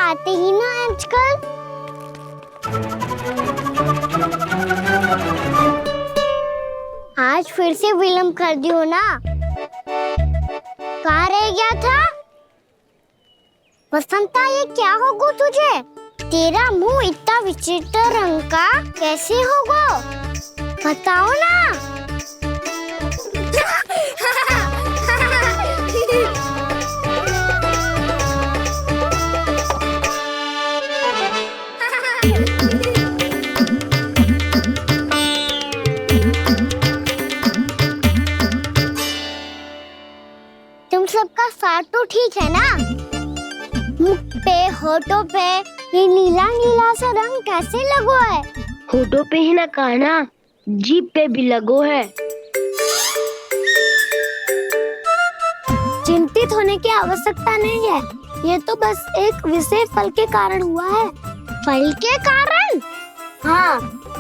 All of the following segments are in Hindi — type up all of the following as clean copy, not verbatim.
आते ही ना आजकल। आज फिर से विलम्ब कर दियो ना। कहाँ रह गया था? वसंता, ये क्या होगा तुझे? तेरा मुंह इतना विचित्र रंग का कैसे होगा? बताओ ना। तुम सबका साथ तो ठीक है ना? मुख पे, होठों पे ये नीला नीला सा रंग कैसे लगो है? होठों पे ही ना कान्हा, जीभ पे भी लगो है। चिंतित होने की आवश्यकता नहीं है। ये तो बस एक विशेष फल के कारण हुआ है। फल के कारण? हाँ,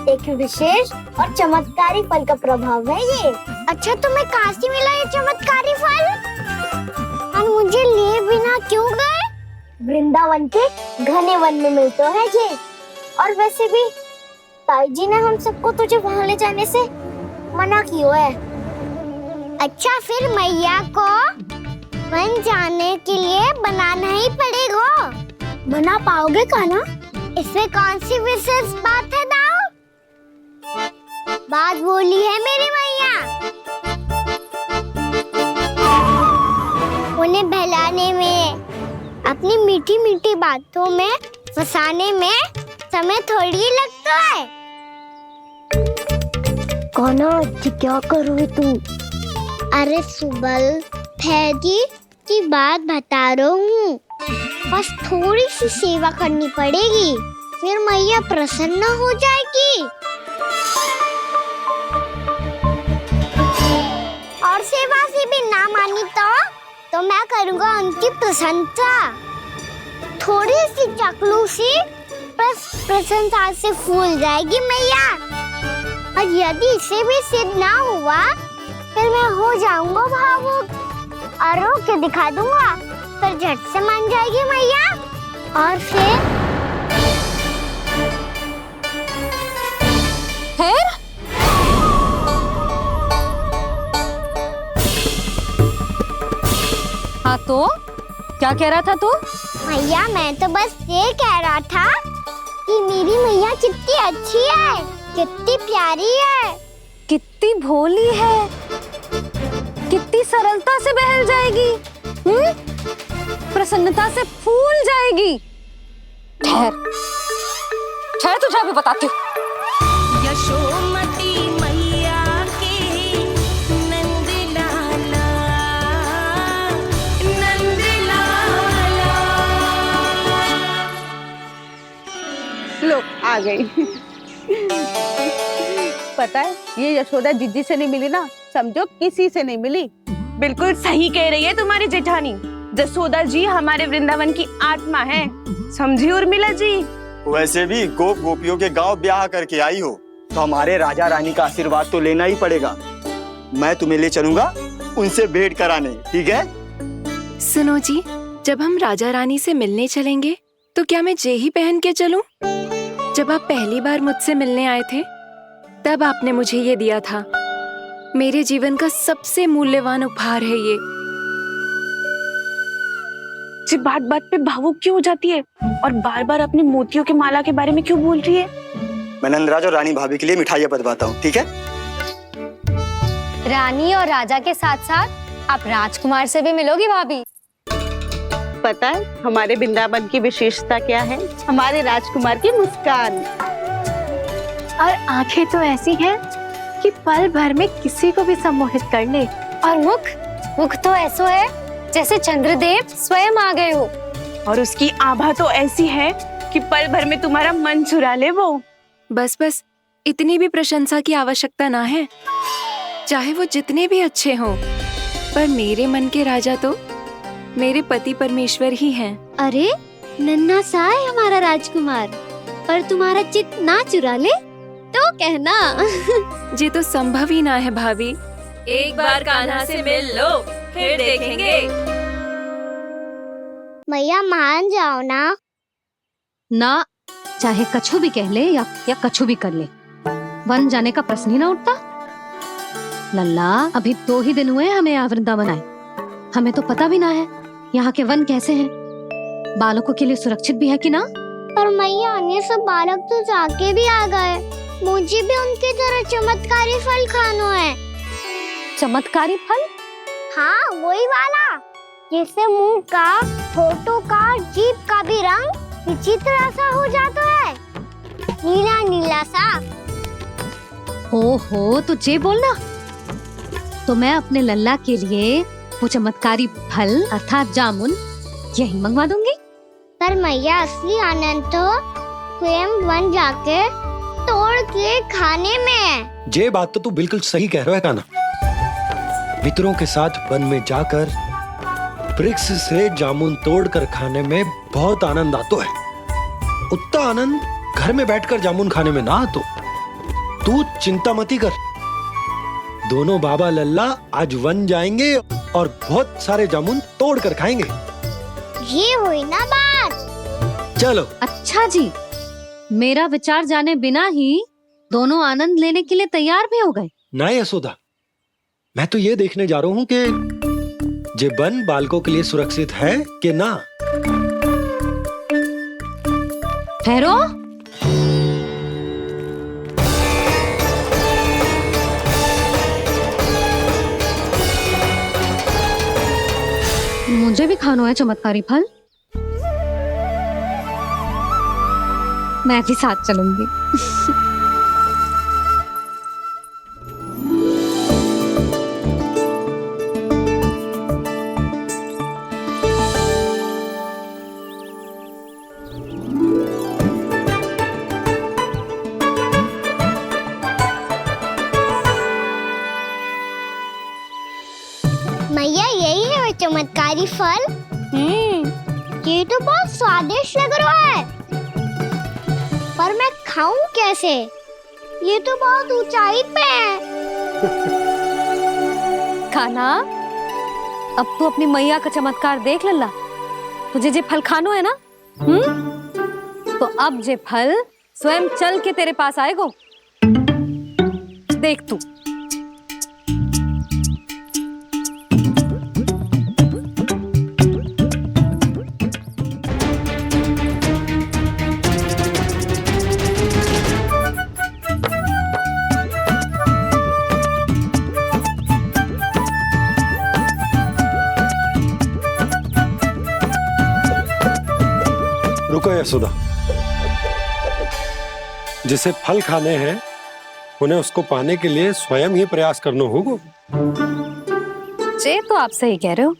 एक विशेष और चमत्कारी फल का प्रभाव है ये। अच्छा, तुम्हें कहाँ से मिला ये चमत्कारी फल? और मुझे लिए बिना क्यों गए? वृंदावन के घने वन में मिलते है ये। और वैसे भी ताई जी ने हम सबको तुझे वहाँ ले जाने से मना किया है। अच्छा, फिर मैया को वन जाने के लिए बनाना ही पड़ेगा। बना पाओगे कान्हा? इसमें कौन सी विशेष बात है दाऊ? बात बोली है मेरी मैया। उन्हें बहलाने में, अपनी मीठी मीठी बातों में फंसाने में समय थोड़ी लगता है। कान्हा, क्या करोगे तुम? अरे सुबल, फैजी की बात बता रहा हूँ। बस थोड़ी सी सेवा करनी पड़ेगी, फिर मैया प्रसन्न हो जाएगी। और सेवा से भी ना मानी तो मैं करूँगा उनकी प्रशंसा। थोड़ी सी चकलूसी बस प्रशंसा से फूल जाएगी मैया। और यदि इसे भी सिद्ध ना हुआ, फिर मैं हो जाऊंगा भावुक और रो के दिखा दूंगा। फिर झट से मान जाएगी मैया। और फिर हाँ तो क्या कह रहा था तू? मैया, मैं तो बस ये कह रहा था कि मेरी मैया कितनी अच्छी है, कितनी प्यारी है, कितनी भोली है, कितनी सरलता से बहल जाएगी, प्रसन्नता से फूल जाएगी। ठहर ठहर, तुझे अभी बताती हूँ। यशोमती मैया के नंद लाला, नंद लाला। लो, आ गई। पता है, ये यशोदा जीजी से नहीं मिली ना, समझो किसी से नहीं मिली। बिल्कुल सही कह रही है तुम्हारी जेठानी। जसोदा जी हमारे वृंदावन की आत्मा है, समझी उर्मिला जी। वैसे भी गोप गोपियों के गांव ब्याह करके आई हो, तो हमारे राजा रानी का आशीर्वाद तो लेना ही पड़ेगा। मैं तुम्हें ले चलूंगा उनसे भेंट कराने, ठीक है? सुनो जी, जब हम राजा रानी से मिलने चलेंगे तो क्या मैं जे ही पहन के चलूं? जब आप पहली बार मुझसे मिलने आए थे, तब आपने मुझे ये दिया था। मेरे जीवन का सबसे मूल्यवान उपहार है ये। जी बात बात पे भावुक क्यों हो जाती है और बार बार अपनी मोतियों के माला के बारे में क्यों बोल रही है? मैं नंदराज और रानी भाभी के लिए मिठाइयाँ बंटवाता हूँ, ठीक है? रानी और राजा के साथ साथ आप राजकुमार से भी मिलोगी भाभी। पता है हमारे वृंदावन की विशेषता क्या है? हमारे राजकुमार की मुस्कान। और आंखें तो ऐसी हैं कि पल भर में किसी को भी सम्मोहित कर ले। और मुख तो ऐसा है जैसे चंद्रदेव स्वयं आ गए हो। और उसकी आभा तो ऐसी है कि पल भर में तुम्हारा मन चुरा ले वो। बस बस, इतनी भी प्रशंसा की आवश्यकता ना है। चाहे वो जितने भी अच्छे हों, पर मेरे मन के राजा तो मेरे पति परमेश्वर ही हैं। अरे नन्हा सा है हमारा राजकुमार, पर तुम्हारा चित्त ना चुरा ले तो कहना। ये तो संभव ही ना है भाभी। एक बार कान्हा से मिल लो, फिर देखेंगे। मैया मान जाओ ना, ना चाहे कछु भी कह ले या कछु भी कर ले, वन जाने का प्रश्न ही ना उठता। लल्ला, अभी 2 ही दिन हुए हमें यहाँ वृंदावन आए, हमें तो पता भी ना है यहाँ के वन कैसे हैं, बालकों के लिए सुरक्षित भी है कि ना। पर मैया ये सब बालक तो जाके भी आ गए, मुझे भी उनकी तरह चमत्कारी फल खाना है। चमत्कारी फल? हाँ, वही वाला जिससे मुंह का, होठों का, जीभ का भी रंग विचित्र सा हो जाता है, नीला नीला सा। ओहो, तो जे बोलना। तो मैं अपने लल्ला के लिए वो चमत्कारी फल अर्थात जामुन यही मंगवा दूंगी। पर मैया असली आनंद तो स्वयं वन जाके तोड़ के खाने में है। ये बात तो तू बिल्कुल सही कह रहा है कान्हा। मित्रों के साथ वन में जाकर वृक्ष से जामुन तोड़कर खाने में बहुत आनंद आता है। उतना आनंद घर में बैठकर जामुन खाने में ना आतो। तू चिंता मती कर, दोनों बाबा लल्ला आज वन जाएंगे और बहुत सारे जामुन तोड़कर खाएंगे। ये हुई ना बात। चलो। अच्छा जी, मेरा विचार जाने बिना ही दोनों आनंद लेने के लिए तैयार भी हो गए। ना यशोदा, मैं तो ये देखने जा रहा हूँ कि ये वन बालकों के लिए सुरक्षित है कि ना। ठहरो, मुझे भी खाना है चमत्कारी फल, मैं भी साथ चलूंगी। मैया यही है वो चमत्कारी फल। ये तो बहुत स्वादिष्ट लग रहा है, पर मैं खाऊं कैसे? ये तो बहुत ऊंचाई पे है। खाना, अब तू अपनी मैया का चमत्कार देख लल्ला। तुझे जे फल खानो है ना, तो अब जे फल स्वयं चल के तेरे पास आएगो। देख तू। रुको यशोदा, जिसे फल खाने हैं उन्हें उसको पाने के लिए स्वयं ही प्रयास करना होगा। जे तो आप सही कह रहे हो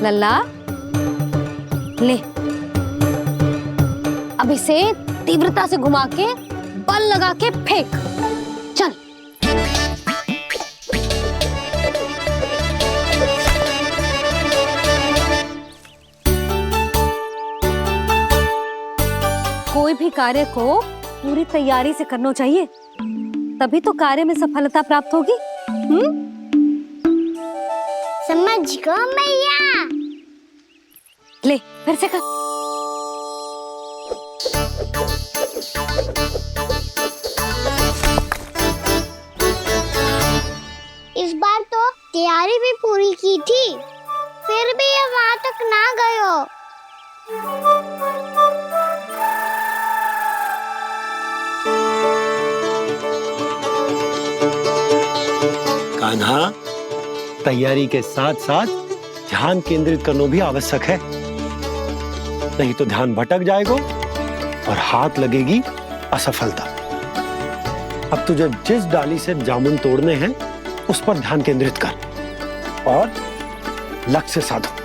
लल्ला। ले, अब इसे तीव्रता से घुमा के बल लगा के फेंक। चल। कोई भी कार्य को पूरी तैयारी से करना चाहिए, तभी तो कार्य में सफलता प्राप्त होगी। समझ गो मैया। ले, फिर से कर। इस बार तो तैयारी भी पूरी की थी, फिर भी ये वहां तक ना गयो। कान्हा, तैयारी के साथ साथ ध्यान केंद्रित करना भी आवश्यक है, नहीं तो ध्यान भटक जाएगा और हाथ लगेगी असफलता। अब तुझे जिस डाली से जामुन तोड़ने हैं उस पर ध्यान केंद्रित कर और लक्ष्य साधो।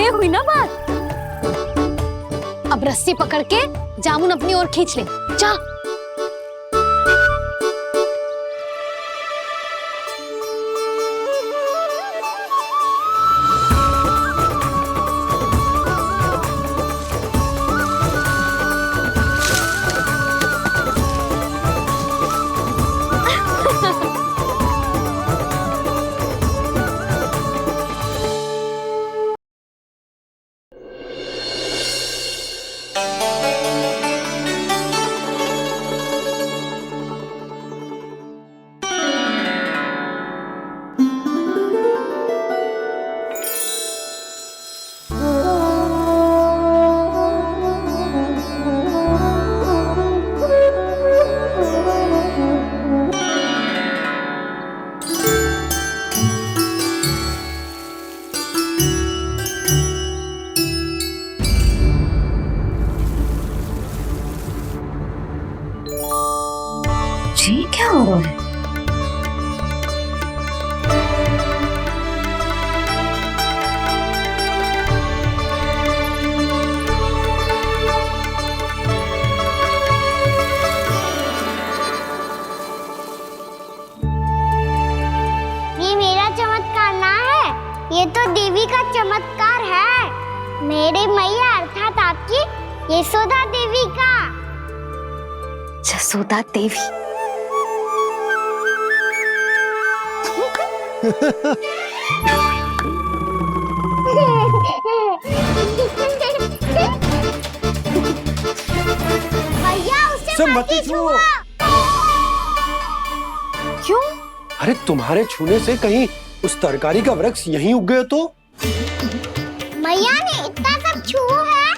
हुई ना बात। अब रस्सी पकड़ के जामुन अपनी ओर खींच ले। जा। ये तो देवी का चमत्कार है, मेरी मैया अर्थात आपकी यशोदा देवी का। जसोदा देवी। भैया उसे मत छुओ। क्यों? अरे तुम्हारे छूने से कहीं उस तरकारी का वृक्ष यहीं उग गए तो? मैया ने इतना सब छुआ है,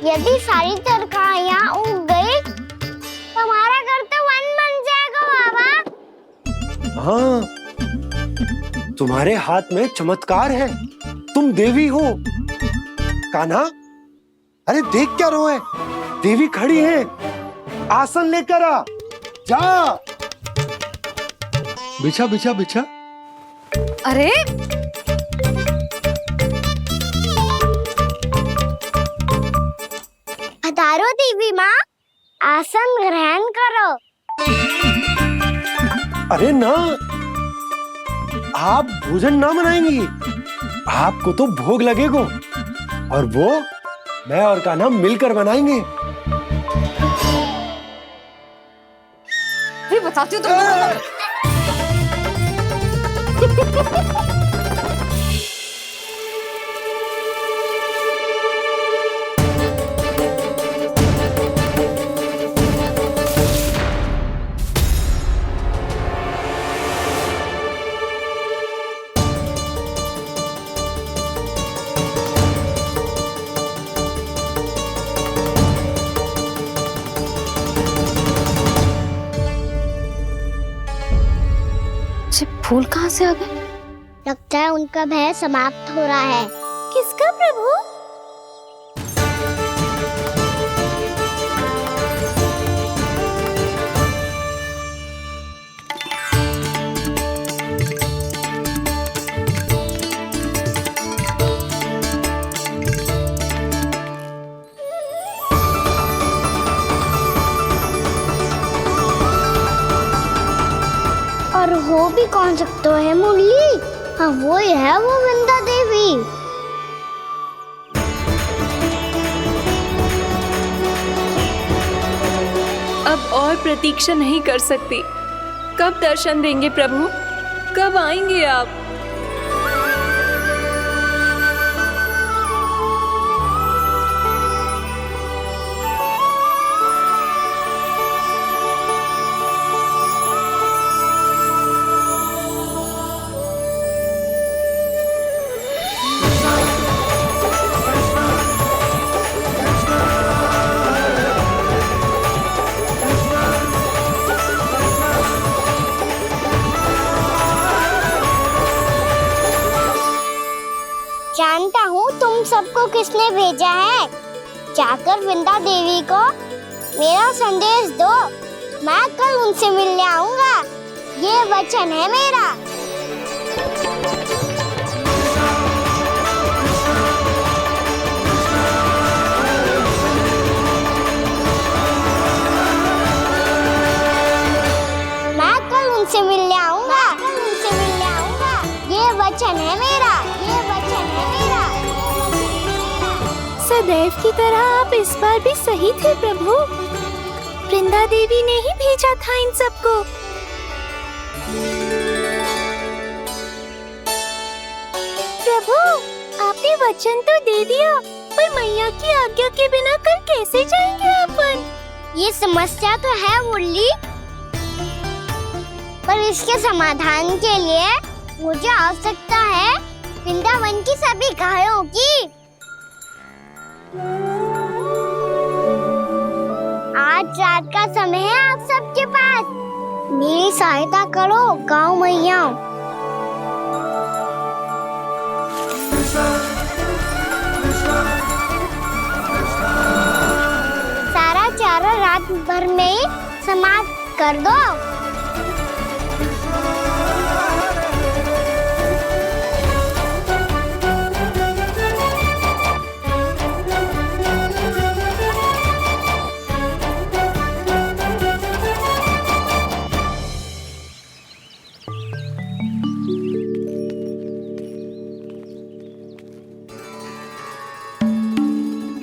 यदि सारी तरकारियां उग गई तो हमारा घर तो वन बन जाएगा बाबा। हाँ, तुम्हारे हाथ में चमत्कार है, तुम देवी हो। कान्हा, अरे देख क्या रोए, देवी खड़ी है, आसन लेकर आ, जा। बिछा बिछा बिछा। अरे पधारो देवी माँ, आसन ग्रहण करो। अरे ना, आप भोजन ना बनाएंगी, आपको तो भोग लगेगा और वो मैं और कान्हा मिलकर बनाएंगे। बताती हूँ तुमको। फूल कहाँ से आ गए? लगता है उनका भय समाप्त हो रहा है। किसका प्रभु? और हो भी कौन सकता है मुरली? हाँ वो ही है, वो वृंदा देवी। अब और प्रतीक्षा नहीं कर सकती। कब दर्शन देंगे प्रभु? कब आएंगे आप? जानता हूँ तुम सबको किसने भेजा है। जाकर वृंदा देवी को मेरा संदेश दो, मैं कल उनसे मिलने आऊंगा, ये वचन है मेरा। मैं कल उनसे मिलने आऊंगा, ये वचन है मेरा, ये वचन है मेरा। सदैव की तरह आप इस बार भी सही थे प्रभु। वृंदा देवी ने ही भेजा था इन सबको। प्रभु, आपने वचन तो दे दिया, पर मैया की आज्ञा के बिना कल कैसे जाएंगे अपन? ये समस्या तो है मुरली, पर इसके समाधान के लिए मुझे आवश्यकता है वृंदावन की सभी गायों की। आज रात का समय है आप सबके पास, मेरी सहायता करो गाँव मैया। सारा चारा रात भर में ही समाप्त कर दो।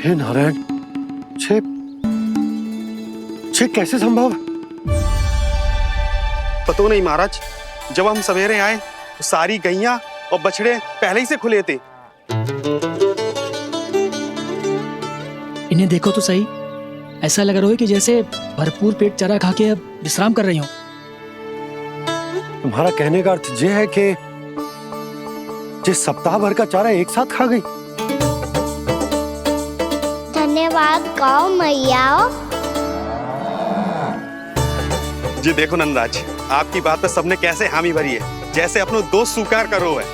हे नारायण, छे कैसे संभव? पता नहीं महाराज, जब हम सवेरे आए तो सारी गैया और बछड़े पहले ही से खुले थे। इन्हें देखो तो सही, ऐसा लग रहा है कि जैसे भरपूर पेट चारा खा के अब विश्राम कर रही हूँ। तुम्हारा कहने का अर्थ यह है कि जिस सप्ताह भर का चारा एक साथ खा गई। धन्यवाद गौ मैया। जी देखो नंदराज, आपकी बात पे सबने कैसे हामी भरी है, जैसे अपनो दोस्त स्वीकार करो है।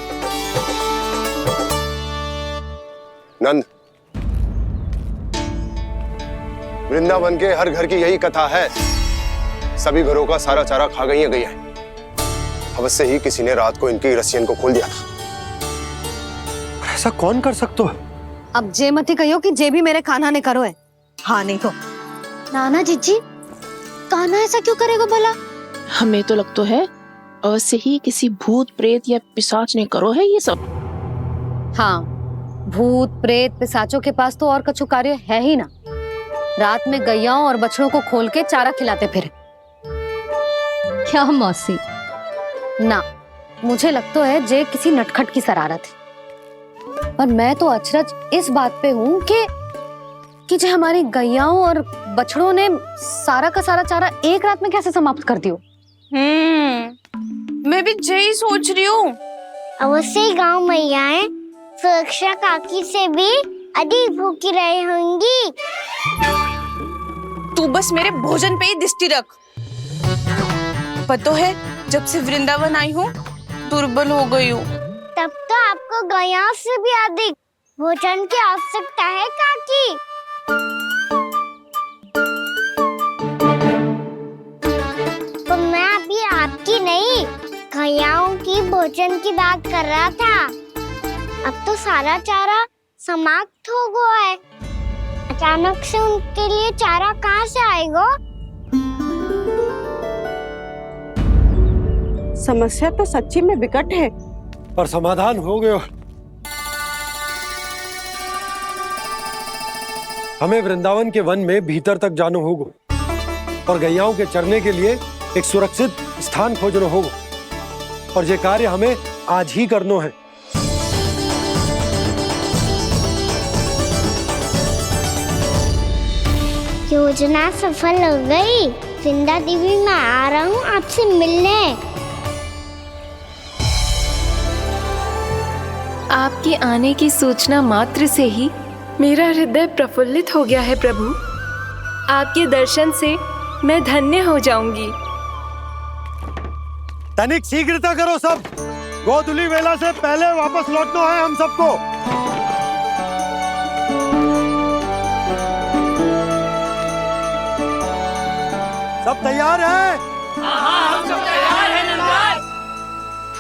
नंद, वृंदावन के हर घर की यही कथा है, सभी घरों का सारा चारा खा गई है गैया। अवश्य ही किसी ने रात को इनकी रस्सियन को खोल दिया था। ऐसा कौन कर सकता है? अब जे मती कहियो कि जे भी मेरे कान्हा ने करो है। हाँ नहीं तो नाना जीजी, कान्हा ऐसा क्यों करेगा भला? हमें तो लगता है अवश्य ही किसी भूत प्रेत या पिशाच ने करो है ये सब। हाँ, भूत प्रेत पिशाचों के पास तो और कछु कार्य है ही ना। रात में गैयाओं और बछड़ों को खोल के चारा खिलाते फिर। क्या मौसी? ना, मुझे लगता है जे किसी नटखट की शरारत है। पर मैं तो अचरज इस बात पे हूँ कि जो हमारी गैयाओं और बछड़ों ने सारा का सारा चारा एक रात में कैसे समाप्त कर दियो। मैं भी यही सोच रही हूँ। अवश्य गांव मैयाएं सुरक्षा काकी से भी अधिक भूखी रही होंगी। तू बस मेरे भोजन पे ही दृष्टि रख। पता है, जब से वृंदावन आई हूँ दुर्बल हो गई हूँ। तब तो आपको गैया से भी अधिक भोजन की आवश्यकता है काकी। तो मैं अभी आपकी नहीं, गैयाओं की भोजन की बात कर रहा था। अब तो सारा चारा समाप्त हो गया है। अचानक से उनके लिए चारा कहाँ से आएगा? समस्या तो सच्ची में विकट है, पर समाधान हो गया। हमें वृंदावन के वन में भीतर तक जाना होगा और गैयाओं के चरने के लिए एक सुरक्षित स्थान खोजना होगा, और ये कार्य हमें आज ही करना है। योजना सफल हो गई। वृंदा देवी, मैं आ रहा हूँ आपसे मिलने। आपके आने की सूचना मात्र से ही मेरा हृदय प्रफुल्लित हो गया है प्रभु। आपके दर्शन से मैं धन्य हो जाऊंगी। तनिक शीघ्रता करो सब, गोधुली वेला से पहले वापस लौटना है हम सबको। सब तैयार है? हाँ, हम सब तैयार हैं नंदराज।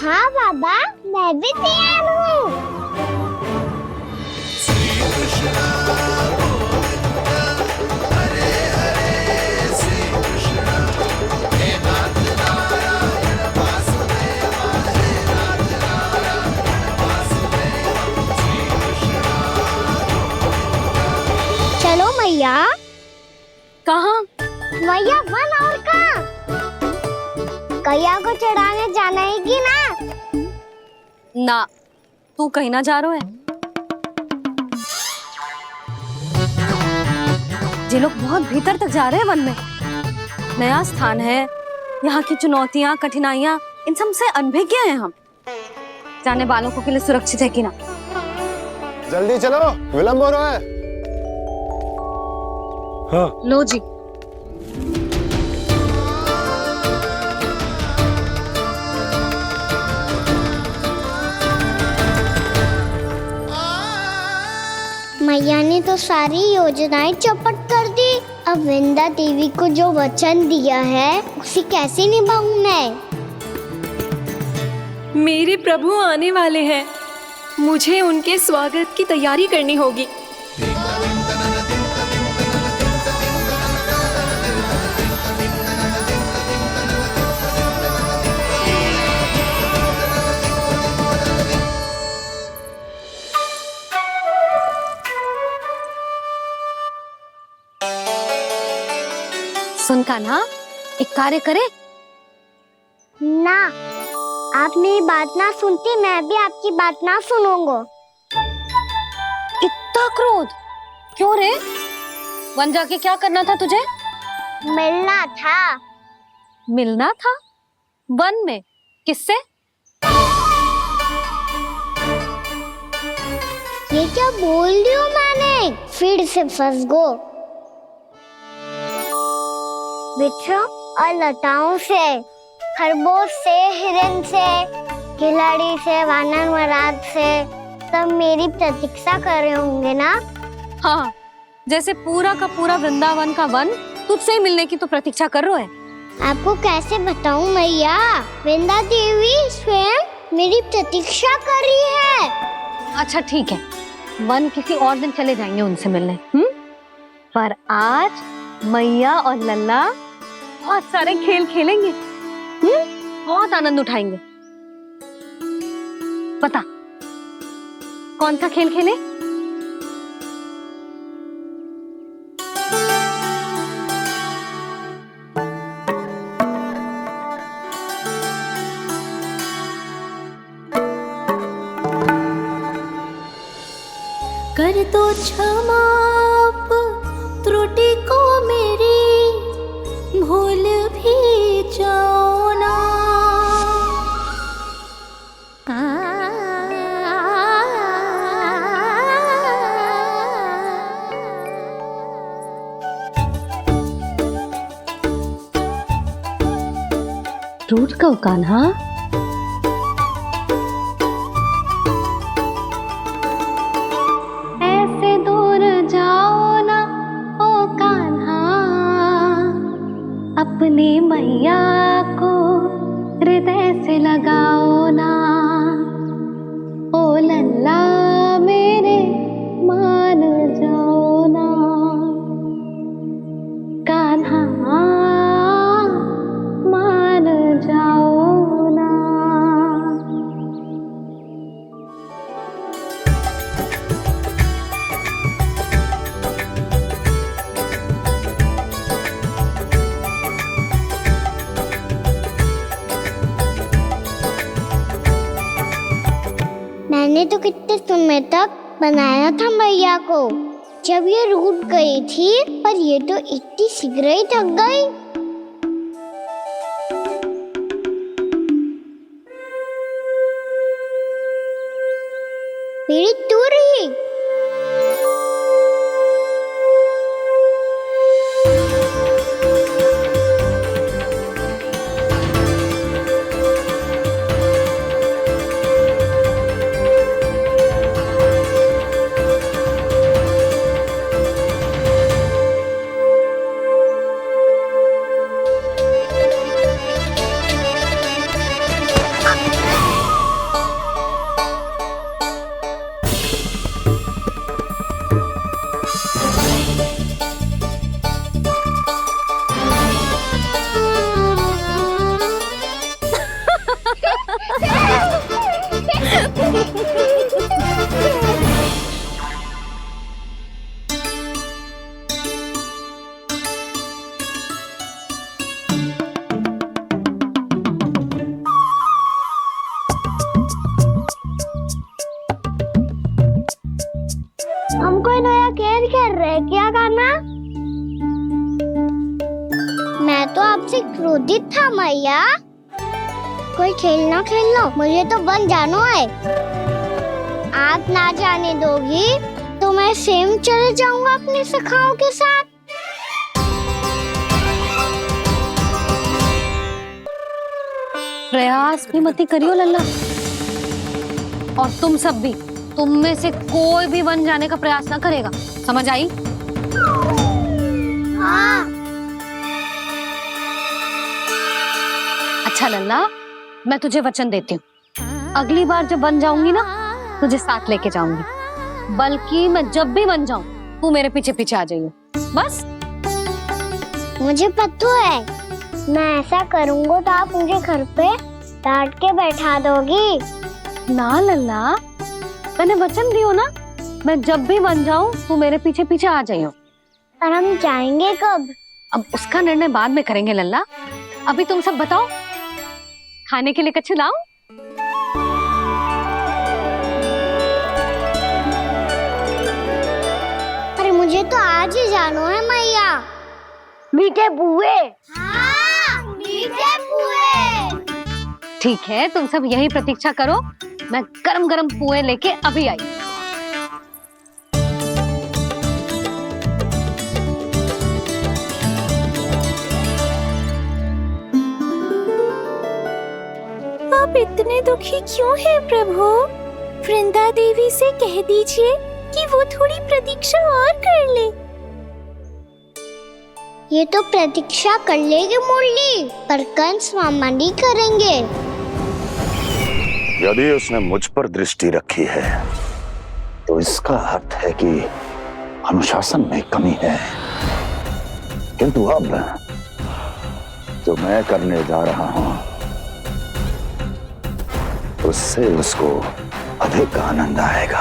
हाँ बाबा, मैं भी तैयार हूँ। चलो मैया। कहाँ? मैया वन और कहाँ? गैया को चढ़ाने जाना है कि ना? ना, तू कहीं ना जा रहा है। ये लोग बहुत भीतर तक जा रहे हैं वन में। नया स्थान है, यहाँ की चुनौतियाँ, कठिनाइयाँ, इन सब से अनभिज्ञ हैं हम। जाने वालों को के लिए सुरक्षित है कि ना? जल्दी चलो, विलंब हो रहा है। हाँ। लो जी। मैया ने तो सारी योजनाएं चौपट कर दी। अब वृंदा देवी को जो वचन दिया है उसे कैसे निभाऊं मैं? मेरे प्रभु आने वाले हैं, मुझे उनके स्वागत की तैयारी करनी होगी। कान्हा, एक कार्य करे। ना, आप मेरी बात ना सुनती, मैं भी आपकी बात ना सुनूंगा। इतना क्रोध क्यों रे? वन जाके क्या करना था तुझे? मिलना था। मिलना था? वन में? किससे? ये क्या बोल रही हूँ मैंने? फिर से फंस गो। वृक्षों और लताओं से, खरगोश से, हिरन से, खिलाड़ी से, वानर महाराज से, सब मेरी प्रतीक्षा कर रहे होंगे ना? हाँ, जैसे पूरा का पूरा वृंदावन का वन तुझसे ही मिलने की तो प्रतीक्षा कर रहा है। आपको कैसे बताऊं मैया? वृंदा देवी स्वयं मेरी प्रतीक्षा कर रही है। अच्छा ठीक है, वन किसी और दिन चले जाएंगे उनसे मिलने। पर आज मैया और लल्ला बहुत सारे खेल खेलेंगे। बहुत आनंद उठाएंगे। बता कौन सा खेल खेले? कर दो क्षमा त्रुटि को मेरी, भूल भी जाओ ना। टूट कब कान्हा? ऐसे दूर जाओ ना ओ कान्हा, अपनी मैया को हृदय से लगाओ ना। ओ लल्ला मेरे मान जाओ ना, कान्हा मान जाओ ना। मैंने तो कितने समय तक बनाया था मैया को, जब ये रूठ गई थी, पर ये तो इतनी शीघ्र ही थक गई। मेरी दूर ही हमको नया खेल खेल रहे, क्या करना? मैं तो आपसे क्रोधित था मैया। कोई खेलना खेल लो, मुझे तो वन जाना है। आप ना जाने दोगी तो मैं स्वयं चले जाऊंगा अपने सखाओं के साथ। प्रयास भी मत करियो लल्ला, और तुम सब भी, तुम में से कोई भी वन जाने का प्रयास ना करेगा, समझ आई? हाँ। अच्छा लल्ला, मैं तुझे वचन देती हूँ, अगली बार जब वन जाऊंगी ना, तुझे साथ लेके जाऊंगी। बल्कि मैं जब भी वन जाऊं, तू मेरे पीछे पीछे आ जाइए, बस। मुझे पता है, मैं ऐसा करूंगा तो आप मुझे घर पे डांट के बैठा दोगी। ना लल्ला, मैंने वचन दियो ना, मैं जब भी वन जाऊं तू मेरे पीछे पीछे आ जाइयो। और हम जाएंगे कब? अब उसका निर्णय बाद में करेंगे लल्ला। अभी तुम सब बताओ, खाने के लिए कच्छु लाऊं? अरे मुझे तो आज ही जाना है मैया। मीठे बुए। हाँ, मीठे पुए। ठीक है, तुम सब यही प्रतीक्षा करो, मैं गरम गरम पुए लेके अभी आई। आप इतने दुखी क्यों हैं प्रभु? वृंदा देवी से कह दीजिए कि वो थोड़ी प्रतीक्षा और कर ले। ये तो प्रतीक्षा कर लेगी मुरली, पर कंस मामा नहीं करेंगे। यदि उसने मुझ पर दृष्टि रखी है तो इसका अर्थ है कि अनुशासन में कमी है। किंतु अब जो मैं करने जा रहा हूं उससे उसको अधिक आनंद आएगा।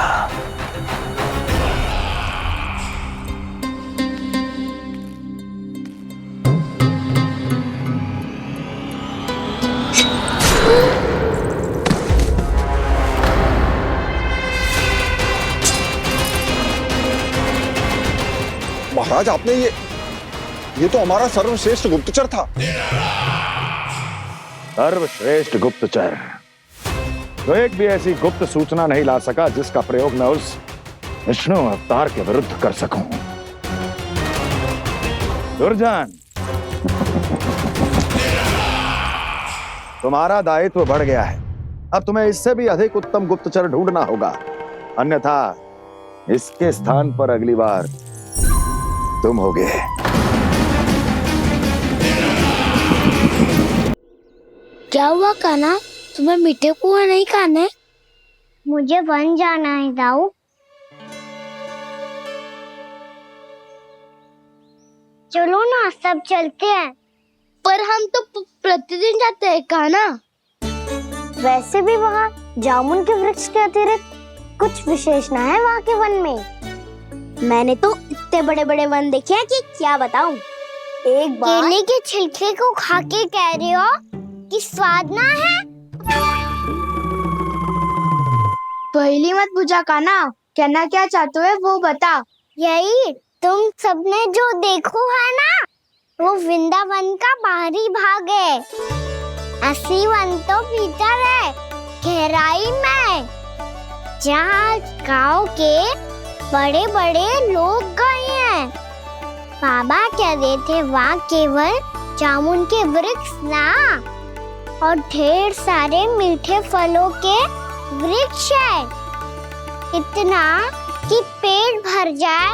महाराज, आपने ये तो हमारा सर्वश्रेष्ठ गुप्तचर था। सर्वश्रेष्ठ गुप्तचर तो एक भी ऐसी गुप्त सूचना नहीं ला सका जिसका प्रयोग मैं उस विष्णु अवतार के विरुद्ध कर सकूं। दुर्जन, तुम्हारा दायित्व बढ़ गया है। अब तुम्हें इससे भी अधिक उत्तम गुप्तचर ढूंढना होगा, अन्यथा इसके स्थान पर अगली बार तुम होगे। क्या हुआ कान्हा, तुम्हें मीठे पुआ नहीं खाने? मुझे वन जाना है दाऊ। चलो ना, सब चलते हैं। पर हम तो प्रतिदिन जाते हैं कान्हा। वैसे भी वहाँ जामुन के वृक्ष के अतिरिक्त कुछ विशेष ना है वहाँ के वन में। मैंने तो इतने बड़े बड़े वन देखे हैं कि क्या बताऊं। एक बार केले के छिलके को खा के कह रहे हो कि स्वाद ना है? पहली मत बुझा कान्हा, कहना क्या चाहते हो वो बता। यही तुम सबने जो देखो है ना, वो वृंदावन का बाहरी भाग है। असली वन तो भीतर है, गहराई में, जहाँ गांव के बड़े बड़े लोग गए हैं। बाबा कह रहे थे वहाँ केवल जामुन के वृक्ष ना, और ढेर सारे मीठे फलों के वृक्ष है। इतना कि पेट भर जाए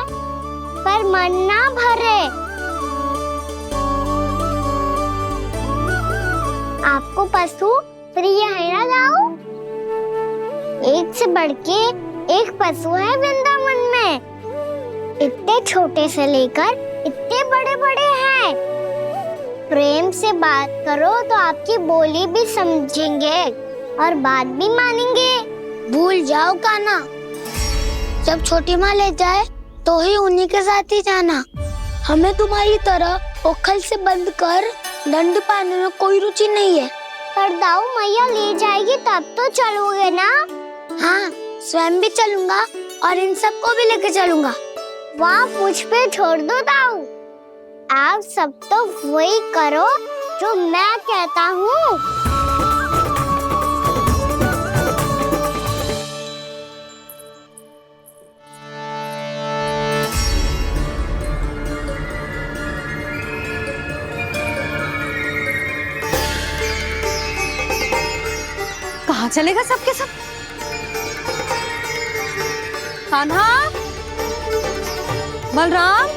पर मन ना भरे। आपको पशु प्रिय है ना दाऊ? एक से बढ़ के एक पशु है वृंदावन में। इतने छोटे से लेकर इतने बड़े बड़े हैं। प्रेम से बात करो तो आपकी बोली भी समझेंगे और बात भी मानेंगे। भूल जाओ कान्हा, जब छोटी माँ ले जाए तो ही उन्हीं के साथ ही जाना। हमें तुम्हारी तरह ओखल से बंद कर दंड पाने में कोई रुचि नहीं है। पर दाऊ मैया ले जाएगी तब तो चलोगे ना? हाँ, स्वयं भी चलूंगा और इन सबको भी लेके चलूंगा। वाह, मुझ पे छोड़ दो दाऊ। आप सब तो वही करो जो मैं कहता हूँ। कहाँ चलेगा सबके सब? कान्हा, बलराम,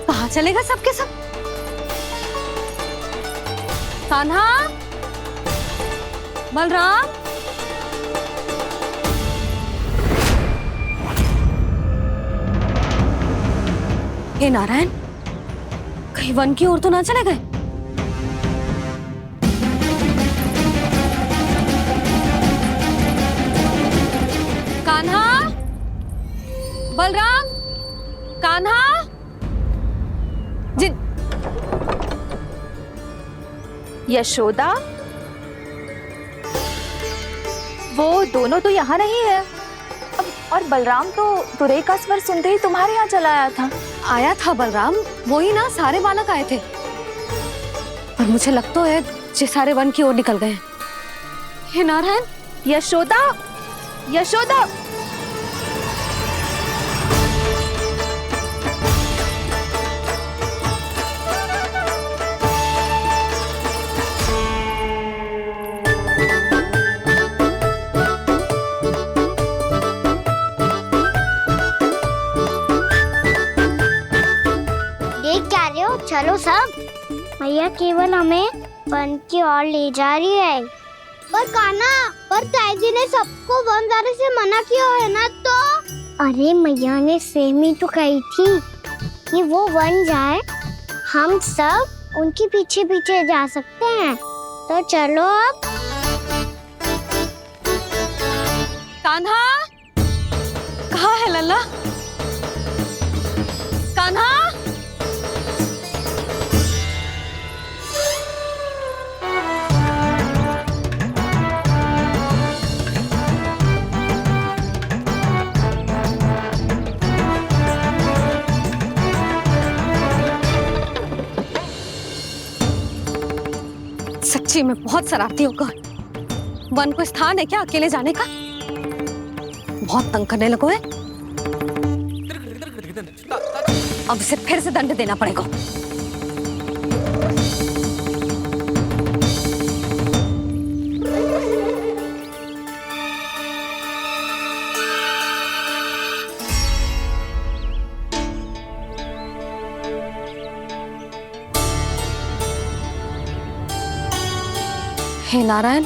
कहाँ चलेगा सबके सब? कान्हा, बलराम, हे नारायण, कहीं वन की ओर तो ना चले गए? कान्हा, बलराम, कान्हा, जिन यशोदा, वो दोनों तो यहाँ नहीं है। और बलराम तो तुरई का स्वर सुनते ही तुम्हारे यहाँ चला आया था। आया था बलराम, वही ना सारे बालक आए थे। पर मुझे लगता है जे सारे वन की ओर निकल गए। हे नारायण, यशोदा, यशोदा, चलो सब, मैया केवल हमें वन की ओर ले जा रही है। पर कान्हा, पर ताई जी ने सबको वन जाने से मना किया है ना। तो अरे मैया ने सेम ही तो कही थी कि वो वन जाए, हम सब उनके पीछे पीछे जा सकते हैं। तो चलो अब। कान्हा, कहाँ है लल्ला? कान्हा, सच्ची में बहुत शरारती होगा। वन को स्थान है क्या अकेले जाने का? बहुत तंग करने लगो है। अब इसे फिर से दंड देना पड़ेगा। हे नारायण,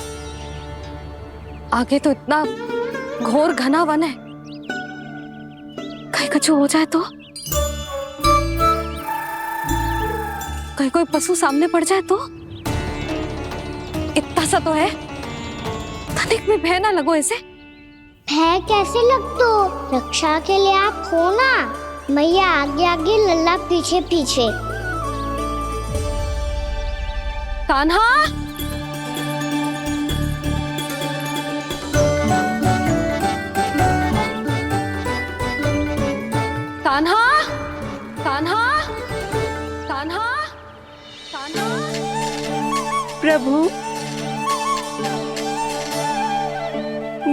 आगे तो इतना घोर घना वन है, कहीं कुछ हो जाए तो? कहीं कोई पशु सामने पड़ जाए तो? इतना सा तो है, तनिक भी भय ना लगो इसे। भय कैसे लग तो? रक्षा के लिए आप हो ना। मैया आगे आगे, लल्ला पीछे पीछे। कान्हा, कान्हा, कान्हा, कान्हा, कान्हा। प्रभु,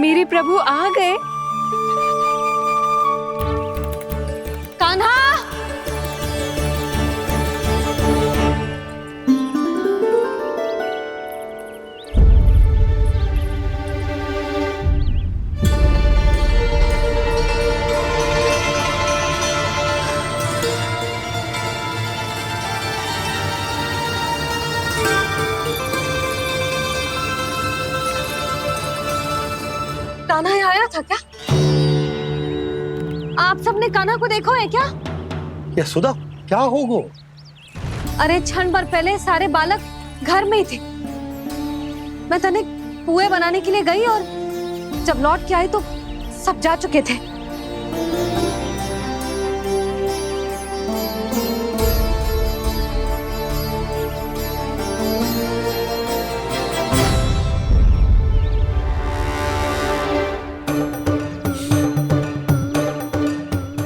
मेरे प्रभु आ गए। कान्हा, कान्हा यहाँ आया था क्या? आप सबने कान्हा को देखो है क्या? यशोदा, क्या हो गो? अरे क्षण भर पहले सारे बालक घर में ही थे। मैं तनिक पुए बनाने के लिए गई और जब लौट के आई तो सब जा चुके थे।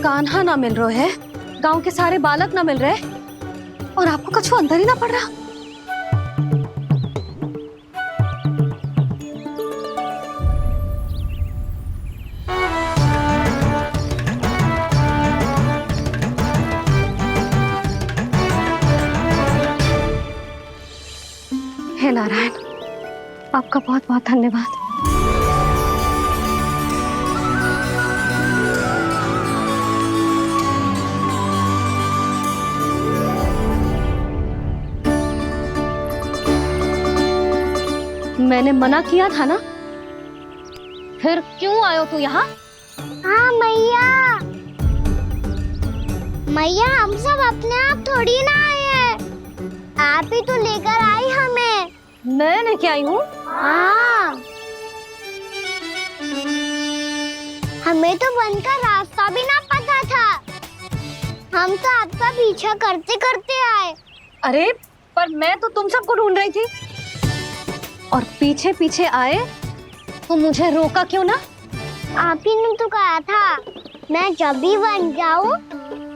कान्हा ना मिल रहा है, गांव के सारे बालक ना मिल रहे, और आपको कुछ अंदर ही ना पड़ रहा। हे नारायण, आपका बहुत बहुत धन्यवाद। मैंने मना किया था ना, फिर क्यों आयो तू यहाँ? हाँ मैया, मैया हम सब अपने आप थोड़ी ना आए हैं, आप ही तो लेकर आई हमें। मैं लेके आई हूँ? हाँ, हमें तो वन का रास्ता भी ना पता था, हम तो आपका पीछा करते करते आए। अरे पर मैं तो तुम सबको ढूंढ रही थी, और पीछे पीछे आए तो मुझे रोका क्यों ना? आप ही ने तो कहा था मैं जब भी बन जाऊं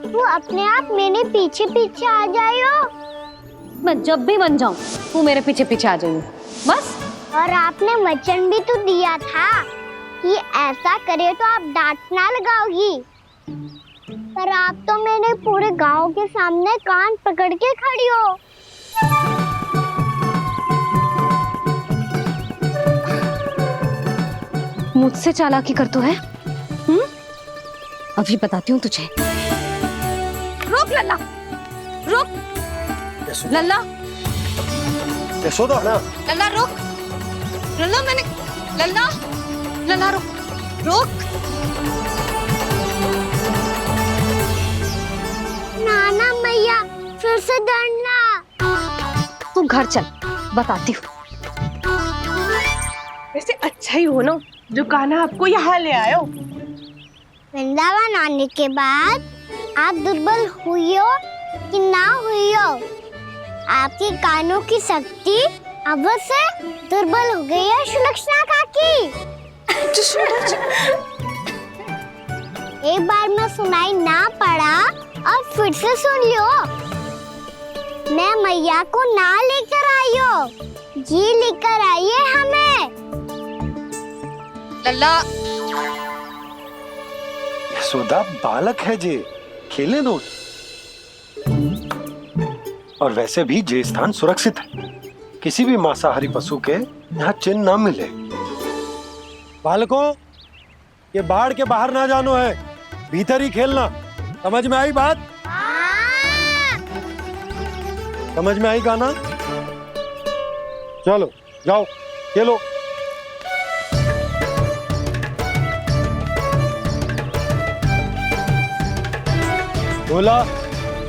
तो अपने आप मेरे पीछे पीछे आ जाइयो। मैं जब भी बन जाऊं तू मेरे पीछे पीछे आ जाइयो, बस। और आपने वचन भी तो दिया था कि ऐसा करे तो आप डांट ना लगाओगी, पर आप तो मेरे पूरे गांव के सामने कान पकड़ के खड़ी हो। मुझसे चालाकी कर तो है? अभी बताती हूँ तुझे। रुक लल्ला, रुक लल्ला, यशोदा ना, लल्ला रुक, लल्ला मैंने, लल्ला, लल्ला रुक, रुक। नाना मैया फिर से डरना। तू घर चल, बताती हूँ। वैसे अच्छा ही हो ना जो कान्हा आपको यहाँ ले आयो। वृंदावन आने के बाद आप दुर्बल हुई हो कि ना हुई हो, आपके कानों की शक्ति अब से दुर्बल हो गई है सुलक्षणा काकी। एक बार में सुनाई ना पड़ा और फिर से सुन लियो। मैं मैया को ना लेकर आई हो, जी लेकर आई है हमें। लल्ला, यशोदा बालक है जे, खेलने दो। और वैसे भी जे स्थान सुरक्षित है, किसी भी मांसाहारी पशु के यहाँ चिन्ह न मिले। बालकों, ये बाढ़ के बाहर ना जानो है, भीतर ही खेलना। समझ में आई बात? समझ में आई गाना? चलो जाओ खेलो। बोला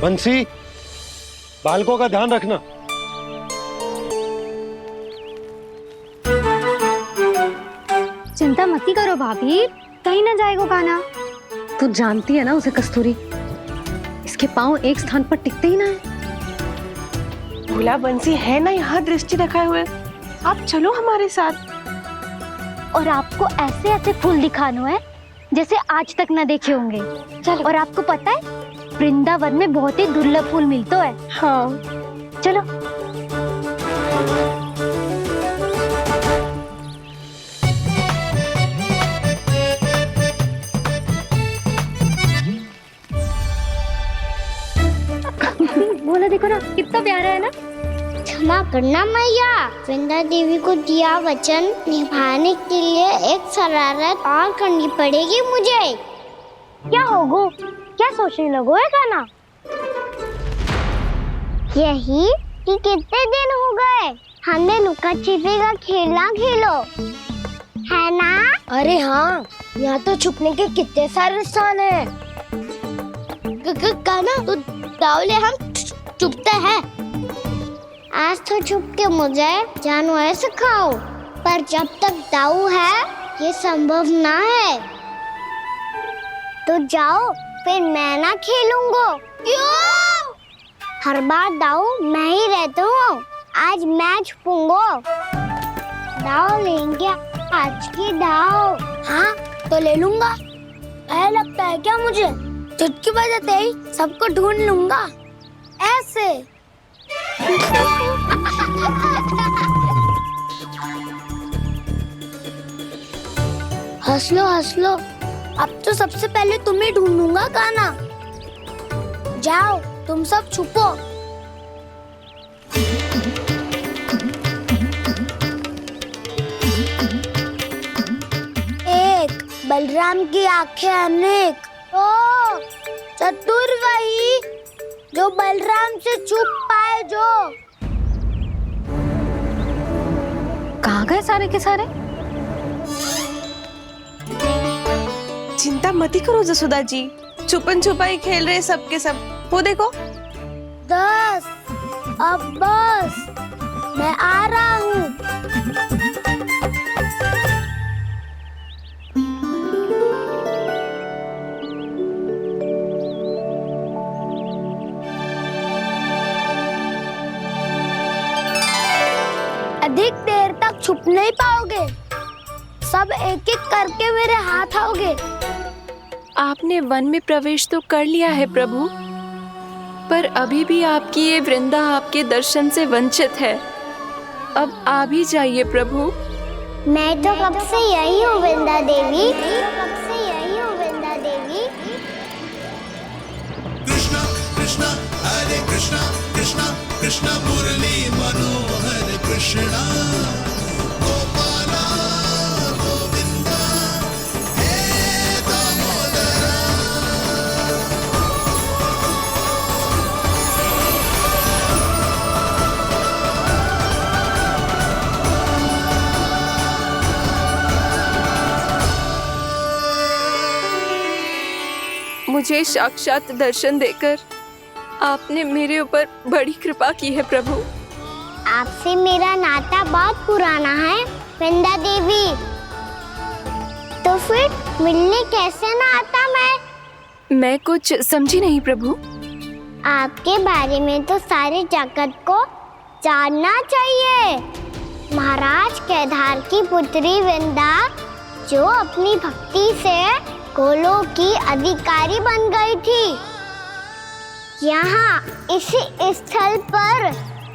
बंसी, बालकों का ध्यान रखना। चिंता मत करो भाभी, कहीं ना जाएगा कान्हा। तू जानती है ना उसे कस्तूरी, इसके पांव एक स्थान पर टिकते ही ना है। भोला बंसी है ना यहाँ दृष्टि रखाए हुए, आप चलो हमारे साथ। और आपको ऐसे ऐसे फूल दिखाना है जैसे आज तक ना देखे होंगे। चलो। और आपको पता है वृंदावन में बहुत ही दुर्लभ फूल मिलते हैं। हाँ चलो। बोला देखो ना कितना प्यारा है ना। क्षमा करना मैया, वृंदा देवी को दिया वचन निभाने के लिए एक शरारत और करनी पड़ेगी मुझे। क्या होगो, क्या सोचने लगो है कान्हा? यही कि कितने दिन हो गए हमने लुका छिपी का खेलना खेलो, है ना? अरे हाँ, यहाँ तो छुपने के कितने सारे स्थान है। कान्हा तो दावले हम छुपते हैं। आज तो छुप के मुझे जानवर सिखाओ, पर जब तक दाऊ है ये संभव ना है। तो जाओ, फिर मैं ना खेलूंगा। क्यों? हर बार दाऊ मैं ही रहता हूँ, आज मैं छुपूंगा। दाऊ लेंगे आज की दाऊ। हाँ तो ले लूंगा। ऐसा लगता है क्या मुझे? चुटकी बजाते ही सबको ढूंढ लूंगा ऐसे। हंस लो, अब तो सबसे पहले तुम्हें ढूंढूंगा कान्हा। जाओ तुम सब छुपो। एक बलराम की आंखें अनेक, ओ चतुर वही जो बलराम से छुप पाए। जो कहाँ गए सारे के सारे? चिंता मत करो जसोदा जी, छुपन छुपाई खेल रहे सब के सब। वो देखो 10, अब बस, मैं आ रहा हूँ। अधिक देर तक छुप नहीं पाओगे, सब एक एक करके मेरे हाथ आओगे। आपने वन में प्रवेश तो कर लिया है प्रभु, पर अभी भी आपकी ये वृंदा आपके दर्शन से वंचित है। अब आ भी जाइए प्रभु। मैं तो कब से यही हूँ वृंदा देवी, कब से यही हूँ वृंदा देवी। कृष्णा कृष्णा हरे कृष्णा कृष्णा कृष्णा मुरली मनोहर कृष्णा गोपाला गोविंदा हे दामोदरा। मुझे साक्षात दर्शन देकर आपने मेरे ऊपर बड़ी कृपा की है प्रभु। आपसे मेरा नाता बहुत पुराना है वृंदा देवी, तो फिर मिलने कैसे ना आता मैं कुछ समझी नहीं प्रभु। आपके बारे में तो सारे जगत को जानना चाहिए। महाराज केदार की पुत्री वृंदा, जो अपनी भक्ति से गोलोक की अधिकारी बन गई थी, यहाँ इसी स्थल पर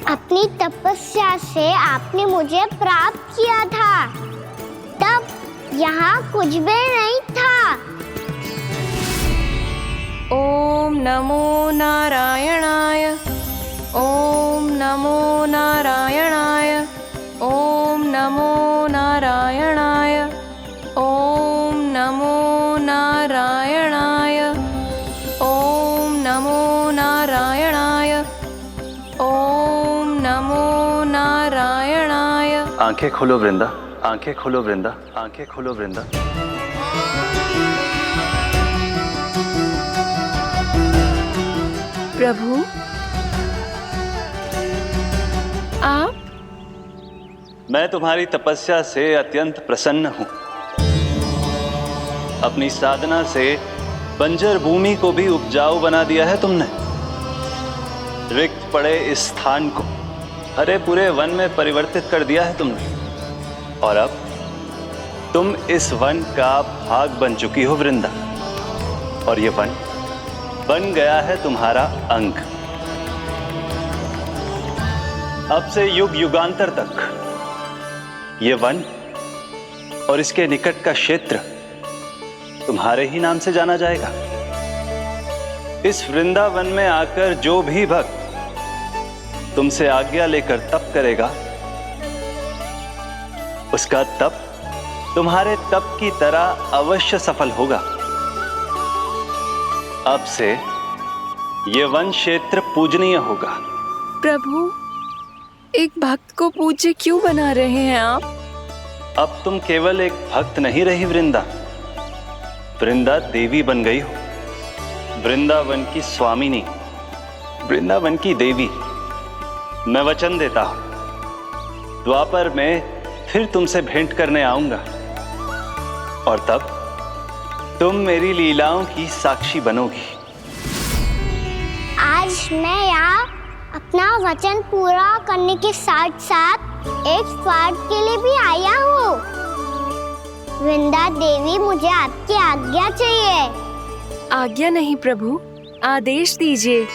अपनी तपस्या से आपने मुझे प्राप्त किया था। तब यहाँ कुछ भी नहीं था। ओम नमो नारायणाय, ओम नमो नारायणाय, ओम नमो नारायणाय, ओम नमो नारायणाय, ओम नमो नारायणाय, ओम नमो नारायणाय। आंखें खोलो वृंदा, आंखें खोलो वृंदा, आंखें खोलो वृंदा। प्रभु आप? मैं तुम्हारी तपस्या से अत्यंत प्रसन्न हूं। अपनी साधना से बंजर भूमि को भी उपजाऊ बना दिया है तुमने। रिक्त पड़े इस स्थान को हरे पूरे वन में परिवर्तित कर दिया है तुमने, और अब तुम इस वन का भाग बन चुकी हो वृंदा, और ये वन बन गया है तुम्हारा अंग। अब से युग युगांतर तक ये वन और इसके निकट का क्षेत्र तुम्हारे ही नाम से जाना जाएगा। इस वृंदावन में आकर जो भी भक्त तुमसे आज्ञा लेकर तप करेगा, उसका तप तुम्हारे तप की तरह अवश्य सफल होगा। अब से ये वन क्षेत्र पूजनीय होगा। प्रभु, एक भक्त को पूज्य क्यों बना रहे हैं आप? अब तुम केवल एक भक्त नहीं रही वृंदा, वृंदा देवी बन गई हो। वृंदावन की स्वामिनी, वृंदावन की देवी। मैं वचन देता हूं, द्वापर में फिर तुमसे भेंट करने आऊंगा, और तब तुम मेरी लीलाओं की साक्षी बनोगी। आज मैं यहाँ अपना वचन पूरा करने के साथ साथ एक स्वार्थ के लिए भी आया हूँ। वृंदा देवी, मुझे आपकी आज्ञा चाहिए। आज्ञा नहीं प्रभु, आदेश दीजिए।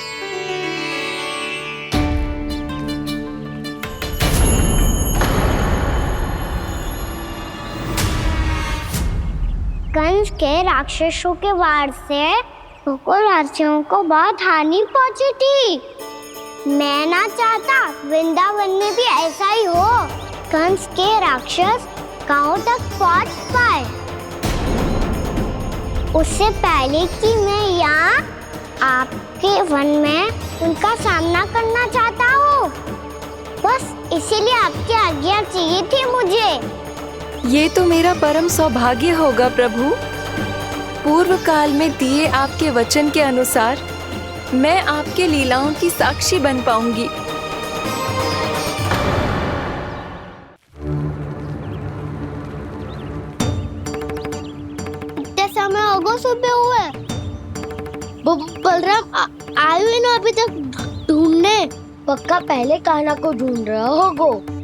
कंस के राक्षसों के वार से गोकुलवासियों को बहुत हानि पहुंची थी। मैं ना चाहता वृंदावन में भी ऐसा ही हो। कंस के राक्षस गांव तक पहुंच पाए, उससे पहले कि मैं यहाँ आपके वन में उनका सामना करना चाहता हूँ। बस इसीलिए आपकी आज्ञा चाहिए थी मुझे। ये तो मेरा परम सौभाग्य होगा प्रभु। पूर्व काल में दिए आपके वचन के अनुसार मैं आपके लीलाओं की साक्षी बन पाऊंगी। इतने समय होगा सुबह हुए। बलराम आयु ही ना अभी तक ढूंढने। पक्का पहले कान्हा को ढूंढ रहा होगा।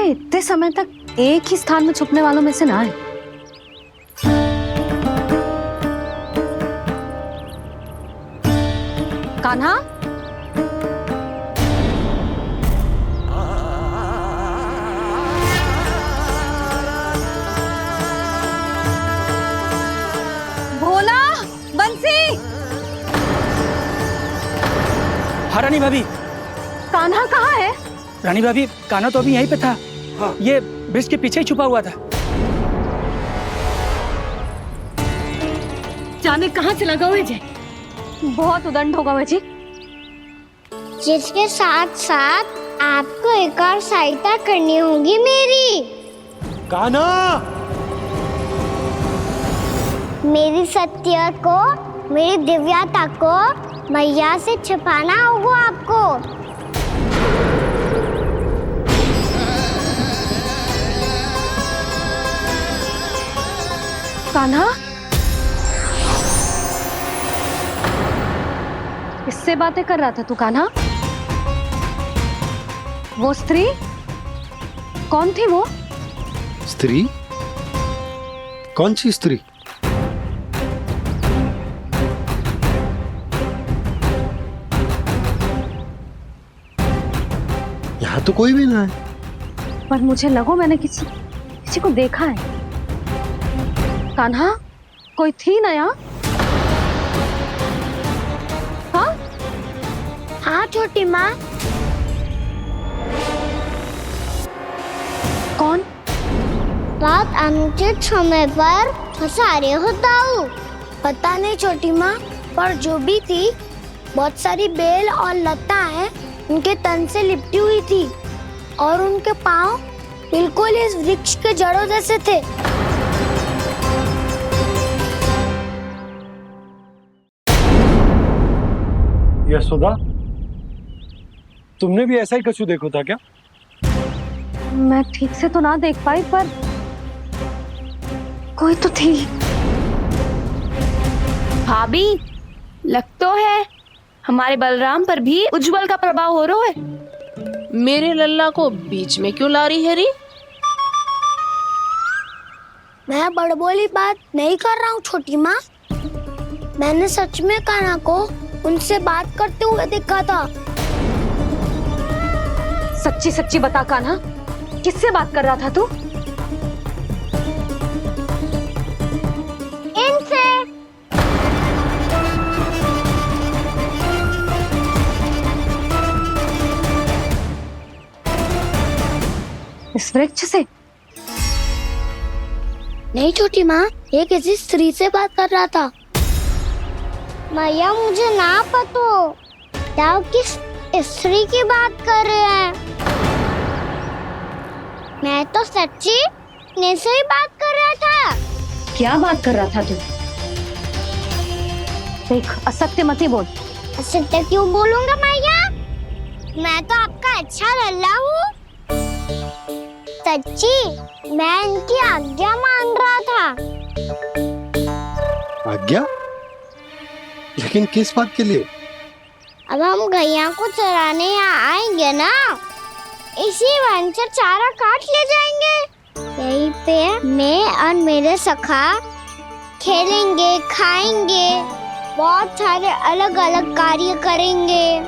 इतने समय तक एक ही स्थान में छुपने वालों में से ना है। कान्हा, भोला, बंसी। हाँ रानी भाभी। कान्हा कहाँ है? रानी भाभी, कान्हा तो अभी यहीं पे था। हाँ। ये ब्रिज के पीछे ही छुपा हुआ था। जाने कहाँ चला गया विजय? बहुत उदंड होगा वजी। जिसके साथ साथ आपको एक और सहायता करनी होगी मेरी। कान्हा, मेरी सत्य को, मेरी दिव्यता को मैया से छिपाना होगा आपको। कान्हा, किससे बातें कर रहा था तू कान्हा? वो स्त्री कौन थी? वो स्त्री? कौन सी स्त्री? यहाँ तो कोई भी ना है। पर मुझे लगो मैंने किसी को देखा है। कान्हा, कोई थी ना यहाँ? हाँ? हाँ छोटी माँ। कौन? रात अनुचित समय पर फंसारे होता हूँ। पता नहीं छोटी माँ, पर जो भी थी बहुत सारी बेल और लताएं उनके तन से लिपटी हुई थी और उनके पाँव बिल्कुल इस वृक्ष के जड़ों जैसे थे। यशोदा, तुमने भी ऐसा ही कछु देखो था क्या? मैं ठीक से तो ना देख पाई, पर कोई तो थी। भाभी, लग तो है हमारे बलराम पर भी उज्जवल का प्रभाव हो रहा है। मेरे लल्ला को बीच में क्यों ला रही है री? मैं बड़बोली बात नहीं कर रहा हूँ छोटी माँ। मैंने सच में कान्हा को उनसे बात करते हुए देखा था। सच्ची सच्ची बता कान्हा, किससे बात कर रहा था तू? इनसे। इस वृक्ष से? नहीं छोटी माँ, ये किसी स्त्री से बात कर रहा था। मैया मुझे ना पतो क्या किस स्त्री की बात कर रहे हैं। मैं तो सच्ची ने से ही बात कर रहा था। क्या बात कर रहा था तू? देख, असत्य मत ही बोल। असत्य क्यों बोलूंगा मैया? मैं तो आपका अच्छा लल्ला हूँ। सच्ची मैं इनकी आज्ञा मान रहा था। आज्ञा? लेकिन किस बात के लिए? अब हम गैया को चराने यहाँ आएंगे ना, इसी वन से चारा काट ले जाएंगे। यहीं पे मैं और मेरे सखा खेलेंगे, खाएंगे, बहुत सारे अलग अलग कार्य करेंगे।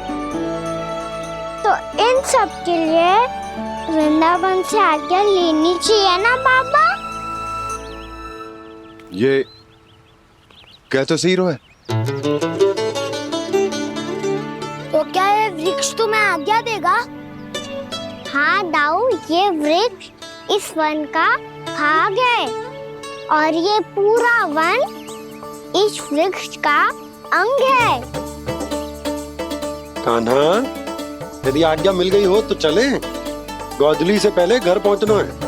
तो इन सब के लिए वृंदावन से आज्ञा लेनी चाहिए ना बाबा? ये कह तो सही रहा है। तो क्या ये वृक्ष तुम्हें आज्ञा देगा? हाँ दाऊ, ये वृक्ष इस वन का भाग है और ये पूरा वन इस वृक्ष का अंग है। कान्हा, यदि आज्ञा मिल गई हो तो चले। गोधली से पहले घर पहुंचना है।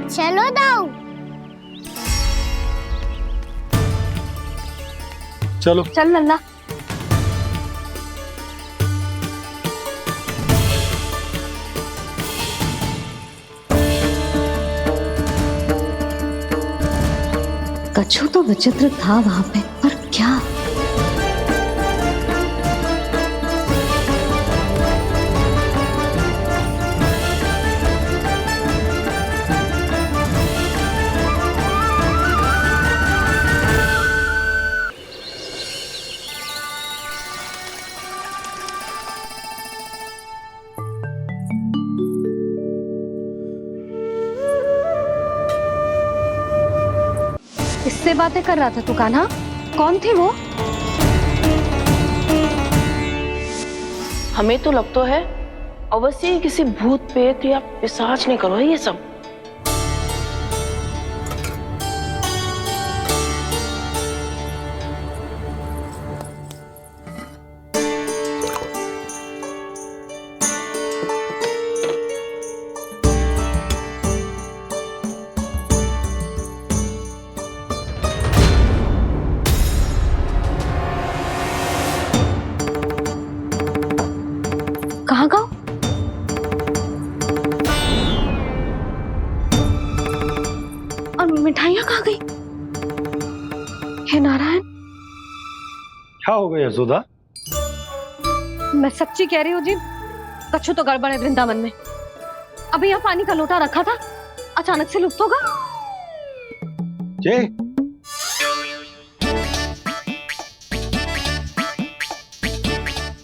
चलो दाऊ। चलो चल लल्ला। कछु तो विचित्र था वहां पे, पर क्या? किससे बातें कर रहा था तू कान्हा? कौन थी वो? हमें तो लगता है अवश्य ही किसी भूत प्रेत या पिशाच ने करो है ये सब। कहाँ गाँव? और मिठाइयाँ कहाँ गई? हे नारायण, क्या हो गया यशोदा? मैं सच्ची कह रही हूँ जी, कछु तो गड़बड़ है वृंदावन में। अभी यहाँ पानी का लोटा रखा था, अचानक से लुप्त होगा। जय,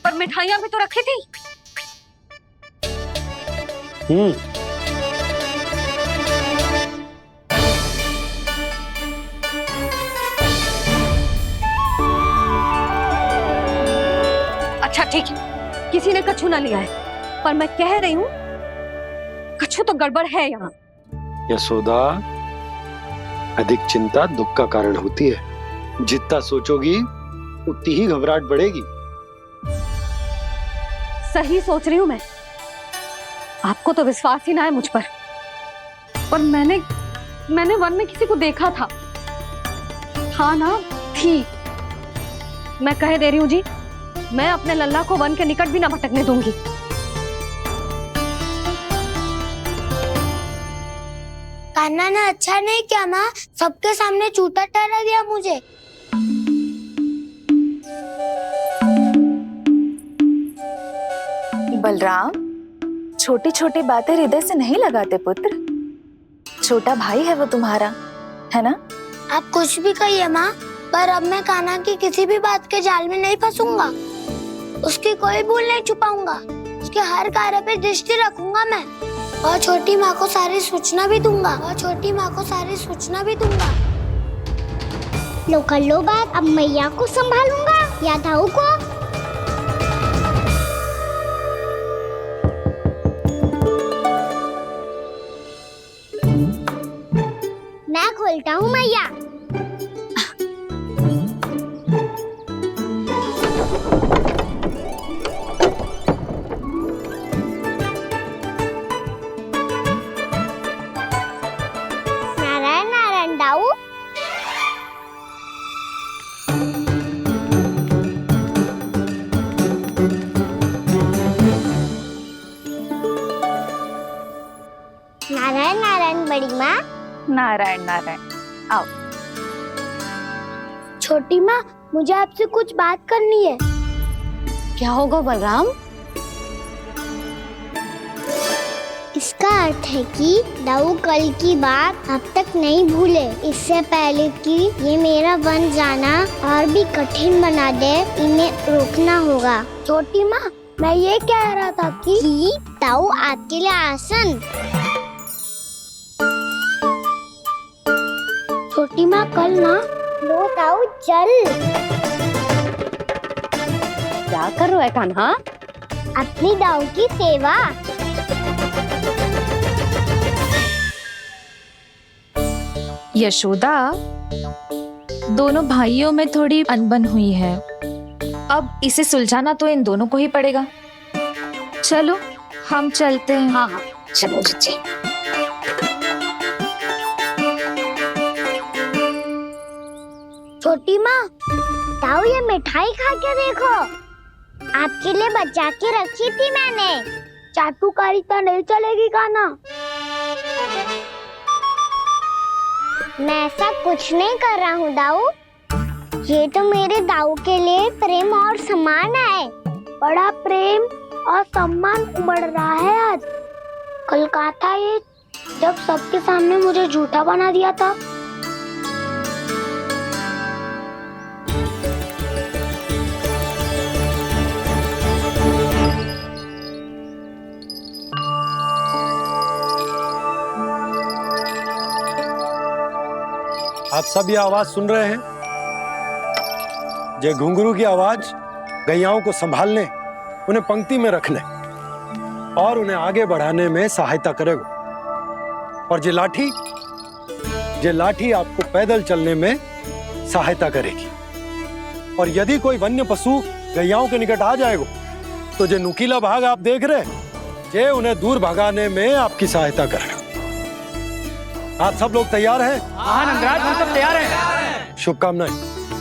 पर मिठाइयाँ भी तो रखी थी। अच्छा ठीक है, किसी ने कछु ना लिया है, पर मैं कह रही हूँ कछु तो गड़बड़ है यहाँ। यशोदा, अधिक चिंता दुख का कारण होती है। जितना सोचोगी उतनी ही घबराहट बढ़ेगी। सही सोच रही हूँ मैं। आपको तो विश्वास ही ना है मुझ पर मैंने वन में किसी को देखा था। हाँ ना, थी। मैं कह दे रही हूँ जी, मैं अपने लल्ला को वन के निकट भी ना भटकने दूंगी। कान्हा ने अच्छा नहीं किया माँ, सबके सामने झूठा ठहरा दिया मुझे। बलराम, छोटी छोटी बातें हृदय से नहीं लगाते पुत्र। छोटा भाई है वो तुम्हारा, है ना? आप कुछ भी कहिए माँ, पर अब मैं कान्हा की किसी भी बात के जाल में नहीं फंसूंगा। उसकी कोई भूल नहीं छुपाऊंगा। उसके हर कार्य पे दृष्टि रखूंगा मैं, और छोटी माँ को सारी सूचना भी दूंगा। लो कर लो बात, अब मैया को संभालूंगा या दाऊ को। मैं खोलता हूँ मैया। नारायण नारायण दाऊ। नारायण नारायण बड़ी माँ। नारायण नारायण, आओ। छोटी माँ, मुझे आपसे कुछ बात करनी है। क्या होगा बलराम? इसका अर्थ है कि दाऊ कल की बात अब तक नहीं भूले। इससे पहले कि ये मेरा वन जाना और भी कठिन बना दे, इन्हें रोकना होगा। छोटी माँ, मैं ये कह रहा था कि दाऊ आपके लिए आसन। छोटी माँ, कल ना लो दाऊ चल। क्या कर रहा है कान्हा? अपनी दाऊ की सेवा। यशोदा, दोनों भाइयों में थोड़ी अनबन हुई है। अब इसे सुलझाना तो इन दोनों को ही पड़ेगा। चलो हम चलते हैं। हाँ हाँ चलो जी। छोटी माँ, ताऊ ये मिठाई खा के देखो, आपके लिए बचा के रखी थी मैंने। चाटुकारिता नहीं चलेगी खाना। मैं ऐसा कुछ नहीं कर रहा हूँ दाऊ, ये तो मेरे दाऊ के लिए प्रेम और सम्मान है। बड़ा प्रेम और सम्मान उमड़ रहा है आज। कल कहा था ये, जब सबके सामने मुझे झूठा बना दिया था। आप सब ये आवाज सुन रहे हैं? ये घुंघरू की आवाज गैयाओं को संभालने, उन्हें पंक्ति में रखने और उन्हें आगे बढ़ाने में सहायता करेगा। और ये लाठी आपको पैदल चलने में सहायता करेगी। और यदि कोई वन्य पशु गैयाओं के निकट आ जाएगा तो जो नुकीला भाग आप देख रहे हैं, ये उन्हें दूर भगाने में आपकी सहायता करेगा। आप सब लोग तैयार हैं? हाँ नंदराज, हम सब तैयार हैं। शुभकामनाएं।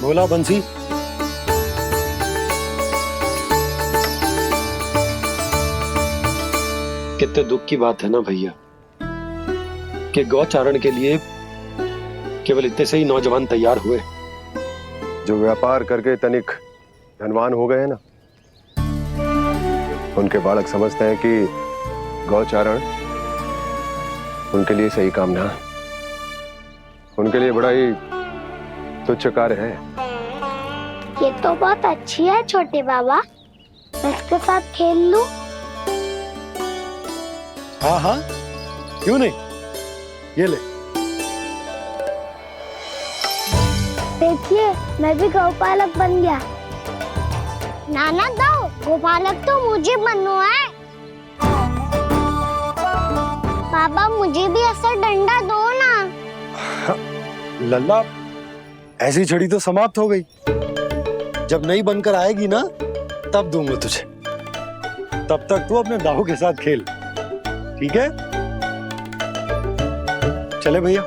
बोला बंसी। कितने दुख की बात है ना भैया कि गौचारण के लिए केवल इतने से ही नौजवान तैयार हुए। जो व्यापार करके तनिक धनवान हो गए ना, उनके बालक समझते हैं कि गौचारण उनके लिए सही काम ना, उनके लिए बड़ा ही तुच्छ कार्य है। ये तो बहुत अच्छी है छोटे बाबा, मैं इसके साथ खेल लूं? हाँ हाँ क्यों नहीं, ये ले। देखिए मैं भी गौपालक बन गया। नाना दो, गौपालक तो मुझे बनना है। बाबा मुझे भी ऐसा डंडा दो ना। लल्ला, ऐसी छड़ी तो समाप्त हो गई। जब नई बनकर आएगी ना तब दूंगा तुझे। तब तक तू अपने दाऊ के साथ खेल, ठीक है? चले भैया।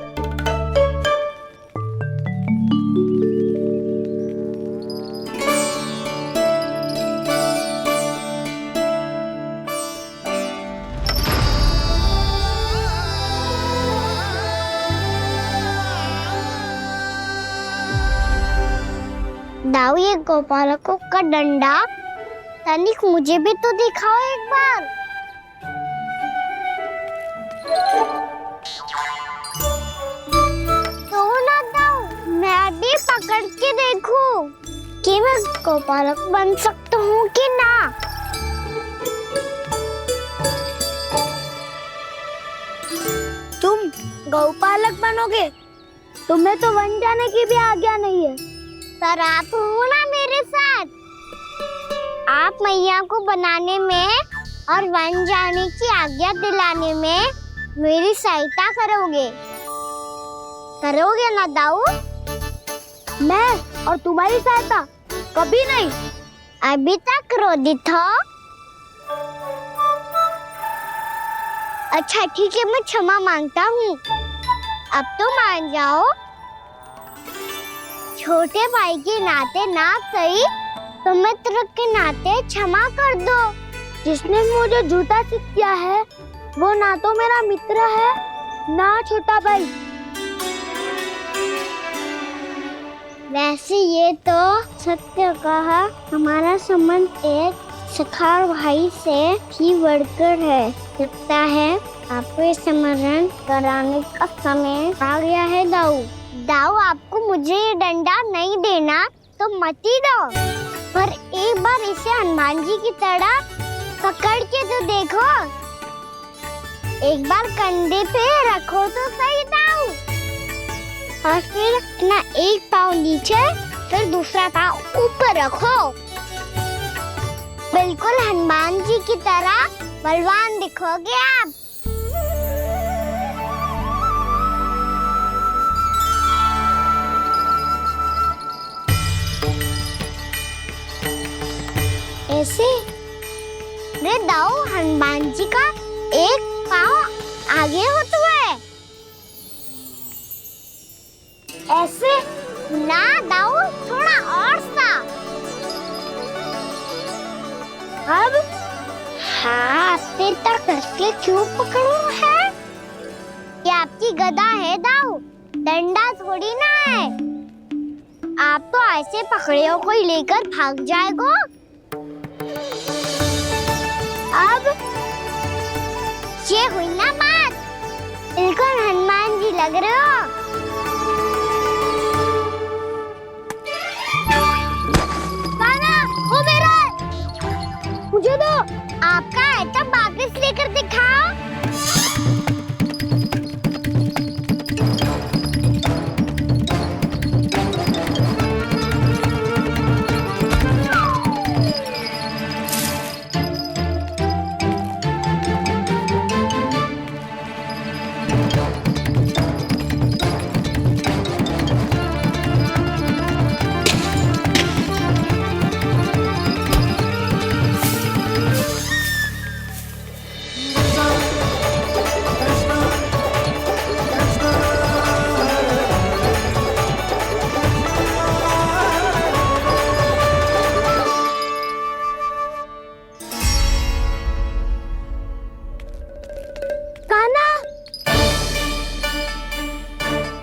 दाऊ ये गोपालकों का डंडा तनिक मुझे भी तो दिखाओ एक बार। तो ना दाऊ, मैं भी पकड़ के देखूं कि मैं गोपालक बन सकता हूँ कि ना। तुम गौपालक बनोगे? तुम्हें तो वन जाने की भी आज्ञा नहीं है। पर आप हो ना मेरे साथ, आप मैया को बनाने में और वन जाने की आज्ञा दिलाने में मेरी सहायता करोगे ना दाऊ? मैं और तुम्हारी सहायता कभी नहीं। अभी तक क्रोधित हो? अच्छा ठीक है, मैं क्षमा मांगता हूँ। अब तो मान जाओ। छोटे भाई के नाते ना सही तो मित्र के नाते क्षमा कर दो। जिसने मुझे झूठा सिद्ध किया है वो ना तो मेरा मित्र है ना छोटा भाई। वैसे ये तो सत्य कहा, हमारा संबंध एक सखा भाई से भी बढ़कर है। लगता है आपको स्मरण कराने का समय आ गया है दाऊ। दाऊ आपको मुझे ये डंडा नहीं देना तो मत ही दो, पर एक बार इसे हनुमान जी की तरह पकड़ के तो देखो। एक बार कंधे पे रखो तो सही दाऊ, और फिर अपना एक पाँव नीचे फिर दूसरा पाँव ऊपर रखो। बिल्कुल हनुमान जी की तरह बलवान दिखोगे आप। हनुमान जी का एक पाँव आगे होता है। ऐसे ना दाऊ, थोड़ा और सा। अब हाथ पे तक कसके क्यों पकड़ो है? ये आपकी गदा है दाऊ, डंडा थोड़ी ना है। आप तो ऐसे पकड़े हो कोई लेकर भाग जाएगा। अब ये हुई ना बात, बिल्कुल हनुमान जी लग रहे हो। कान्हा, वो मेरा, मुझे दो। आपका आइटम वापस लेकर दिखाओ।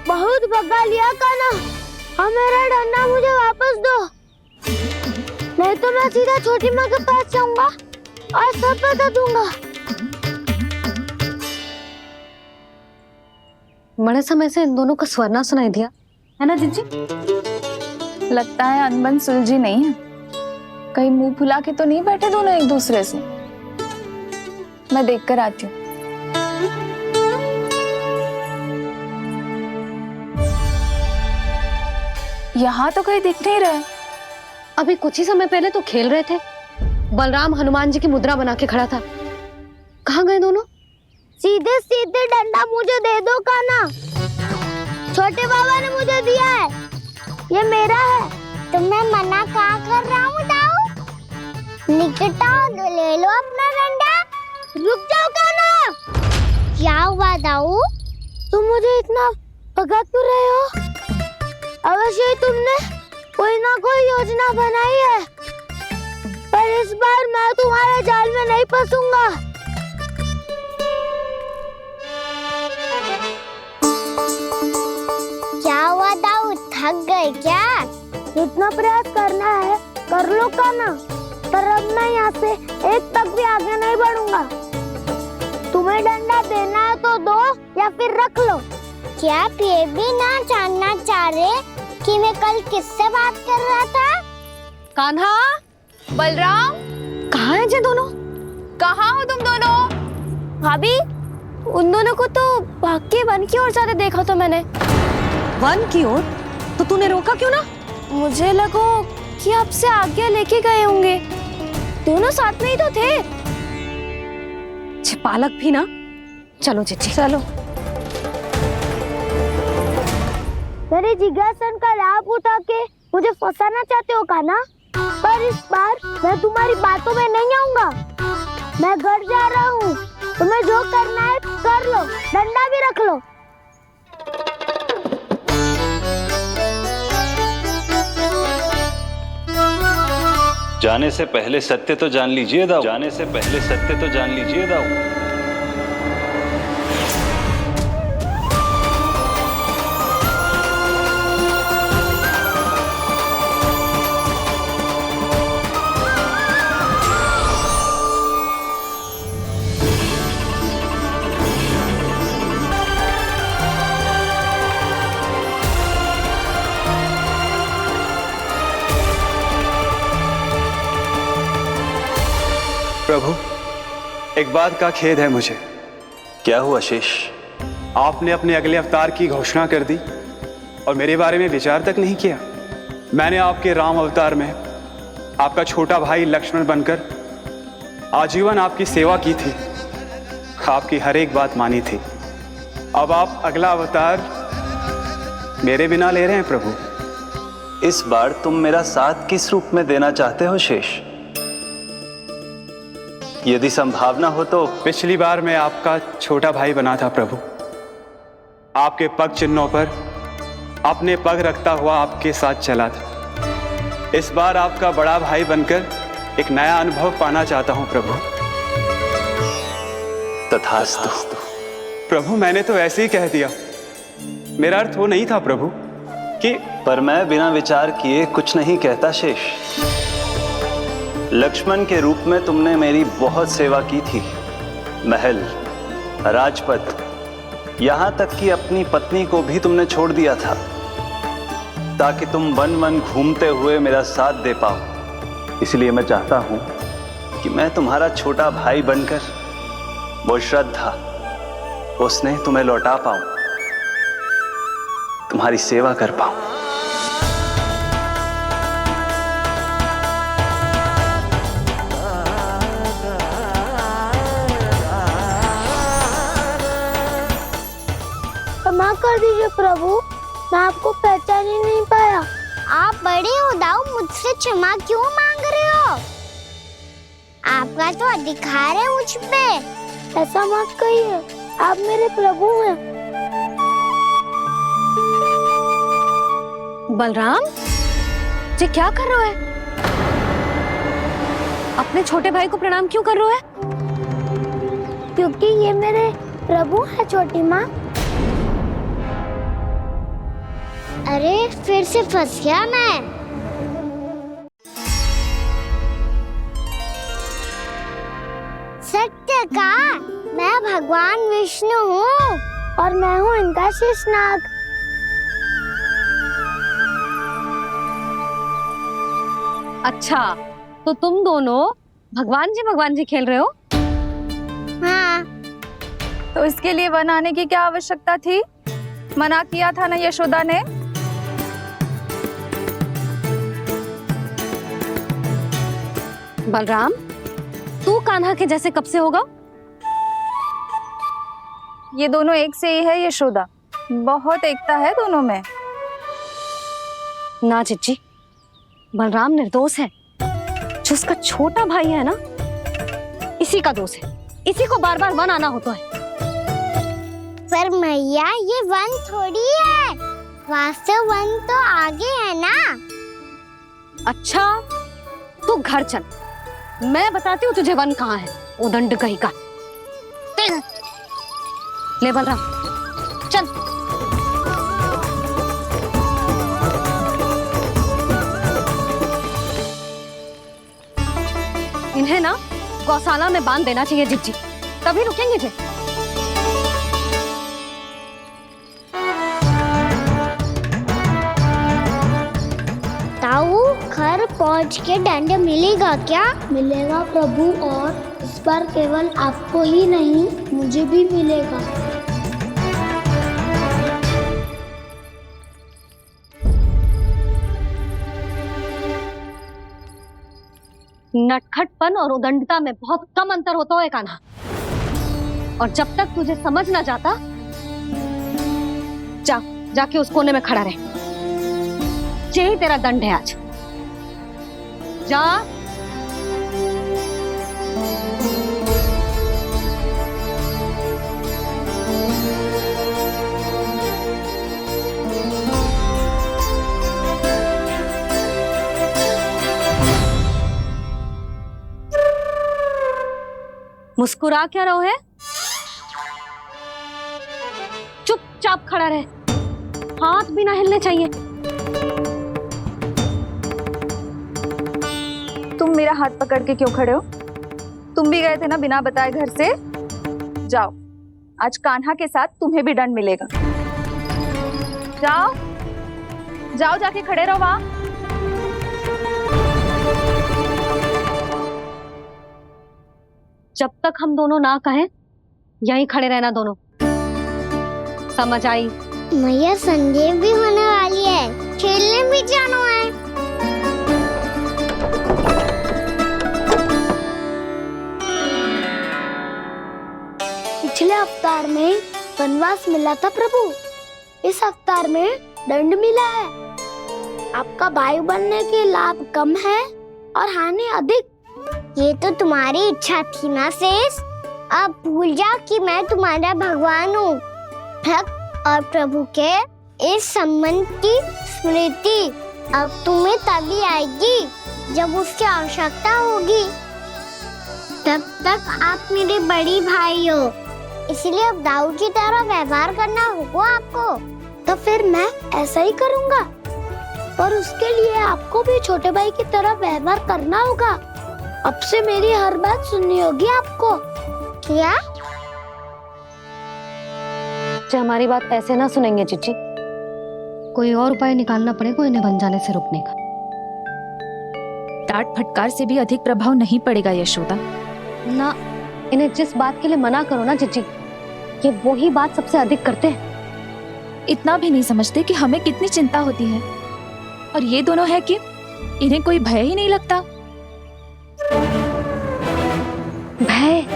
बहुत भगा लिया कान्हा, अब मेरा डंडा मुझे वापस दो, नहीं तो मैं सीधा छोटी माँ के पास जाऊंगा और सब बता दूंगा। बड़े समय से इन दोनों का स्वर सुनाई दिया है ना जीजी? लगता है अनबन सुलझी नहीं है। कहीं मुंह फुला के तो नहीं बैठे दोनों एक दूसरे से। मैं देख कर आती हूँ। यहाँ तो कहीं दिख नहीं रहा। अभी कुछ ही समय पहले तो खेल रहे थे। बलराम हनुमान जी की मुद्रा बना के खड़ा था। कहाँ गए दोनों? सीधे सीधे डंडा मुझे दे दो कान्हा, छोटे बाबा ने मुझे दिया है, ये मेरा है। तो मैं मना कहाँ कर रहा हूँ दाऊ? निकट आओ, ले लो अपना डंडा। रुक जाओ कान्हा। क्या हुआ दाऊ, तुम मुझे इतना भगा क्यों रहे हो? अवश्य ही तुमने कोई ना कोई योजना बनाई है, पर इस बार मैं तुम्हारे जाल में नहीं फंसूंगा। क्या हुआ दाऊ, थक गए क्या? जितना प्रयास करना है कर लो कान्हा, पर अब मैं यहाँ से एक तक भी आगे नहीं बढ़ूंगा। तुम्हें डंडा देना है तो दो या फिर रख लो। क्या आप ये भी ना जानना चाह रहे कि मैं कल किससे बात कर रहा था? कान्हा, बलराम, कहाँ हैं ये दोनों? कहाँ हो तुम दोनों? भाभी, उन दोनों को तो भाग के वन की ओर जाते देखा तो मैंने। वन की ओर? तो तूने रोका क्यों ना? मुझे लगो कि आपसे आगे लेके गए होंगे, दोनों साथ में ही तो थे। पालक भी ना। चलो जीजी चलो। मेरे जिज्ञासन का लाभ उठा के मुझे फंसाना चाहते हो कान्हा, पर इस बार मैं तुम्हारी बातों में नहीं आऊंगा। मैं घर जा रहा हूँ, तुम्हें जो करना है कर लो, डंडा भी रख लो। जाने से पहले सत्य तो जान लीजिए दाऊ। जाने से पहले सत्य तो जान लीजिए दाऊ। प्रभु, एक बात का खेद है मुझे। क्या हुआ शेष? आपने अपने अगले अवतार की घोषणा कर दी और मेरे बारे में विचार तक नहीं किया। मैंने आपके राम अवतार में आपका छोटा भाई लक्ष्मण बनकर आजीवन आपकी सेवा की थी, आपकी हर एक बात मानी थी। अब आप अगला अवतार मेरे बिना ले रहे हैं प्रभु। इस बार तुम मेरा साथ किस रूप में देना चाहते हो शेष? यदि संभावना हो तो पिछली बार मैं आपका छोटा भाई बना था प्रभु, आपके पग चिन्हों पर अपने पग रखता हुआ आपके साथ चला था। इस बार आपका बड़ा भाई बनकर एक नया अनुभव पाना चाहता हूं प्रभु। तथास्तु। प्रभु मैंने तो ऐसे ही कह दिया, मेरा अर्थ वो नहीं था प्रभु कि। पर मैं बिना विचार किए कुछ नहीं कहता शेष। लक्ष्मण के रूप में तुमने मेरी बहुत सेवा की थी। महल, राजपथ, यहां तक कि अपनी पत्नी को भी तुमने छोड़ दिया था ताकि तुम वन वन घूमते हुए मेरा साथ दे पाओ। इसलिए मैं चाहता हूं कि मैं तुम्हारा छोटा भाई बनकर वो श्रद्धा, वो स्नेह तुम्हें लौटा पाऊं, तुम्हारी सेवा कर पाऊं। क्षमा कर दीजिए प्रभु, मैं आपको पहचान ही नहीं पाया। आप बड़े हो दाऊ, मुझसे क्षमा क्यों मांग रहे हो? आपका तो अधिकार है मुझ पे। ऐसा मत कहिए, आप मेरे प्रभु हैं। बलराम जी क्या कर रहे हो? अपने छोटे भाई को प्रणाम क्यों कर रहे हो? क्योंकि ये मेरे प्रभु है छोटी माँ। अरे फिर से फंस गया मैं। सत्य का, मैं भगवान विष्णु हूँ और मैं हूँ इनका शेषनाग। अच्छा, तो तुम दोनों भगवान जी खेल रहे हो? हाँ। तो इसके लिए वन आने की क्या आवश्यकता थी? मना किया था ना यशोदा ने। बलराम, तू कान्हा के जैसे कब से होगा? ये दोनों एक से ही है यशोदा, बहुत एकता है दोनों में। ना चिच्ची, बलराम निर्दोष है। जो उसका छोटा भाई है ना, इसी का दोष है। इसी को बार बार वन आना होता है। पर मैया ये वन थोड़ी है, वास्तव वन तो आगे है ना। अच्छा, तू घर चल, मैं बताती हूँ तुझे वन कहाँ है। उदंड कहीं का। ले बलराम चल। इन्हें ना गौशाला में बांध देना चाहिए जिज्जी, तभी रुकेंगे जे। ताऊ, घर पहुंच के दंड मिलेगा क्या? मिलेगा प्रभु, और इस बार केवल आपको ही नहीं मुझे भी मिलेगा। नटखटपन और उदंडता में बहुत कम अंतर होता है कान्हा, और जब तक तुझे समझ ना जाता, जाके उस कोने में खड़ा रहे। यही तेरा दंड है आज। जा। मुस्कुरा क्या रहो है? चुपचाप खड़ा रहे, हाथ भी ना हिलने चाहिए। तुम मेरा हाथ पकड़ के क्यों खड़े हो? तुम भी गए थे ना बिना बताए घर से। जाओ, आज कान्हा के साथ तुम्हें भी दंड मिलेगा। जाओ जाओ, जाके खड़े रहो वहां। जब तक हम दोनों ना कहें, यहीं खड़े रहना दोनों। समझ आई? मैया संध्या भी होने वाली है, खेलने भी जाना है। पिछले अवतार में वनवास मिला था प्रभु, इस अवतार में दंड मिला है। आपका भाई बनने के लाभ कम है और हानि अधिक। ये तो तुम्हारी इच्छा थी ना शेष। अब भूल जा कि मैं तुम्हारा भगवान हूँ। भक्त और प्रभु के इस संबंध की स्मृति अब तुम्हें तभी आएगी जब उसकी आवश्यकता होगी। तब तक आप मेरे बड़ी भाई हो, इसलिए अब दाऊ की तरह व्यवहार करना होगा आपको। तो फिर मैं ऐसा ही करूँगा, पर उसके लिए आपको भी छोटे भाई की तरह व्यवहार करना होगा। अब से मेरी हर बात सुननी होगी आपको। क्या? हमारी बात ऐसे ना सुनेंगे चिची। कोई और उपाय निकालना पड़ेगा इन्हें बन जाने से रुकने का। डांट फटकार से भी अधिक प्रभाव नहीं पड़ेगा यशोदा। ना, इन्हें जिस बात के लिए मना करो ना चिची, ये वही बात सबसे अधिक करते हैं। इतना भी नहीं समझते कि हमें कितनी चिंता होती है, और ये दोनों है कि इन्हें कोई भय ही नहीं लगता। भय?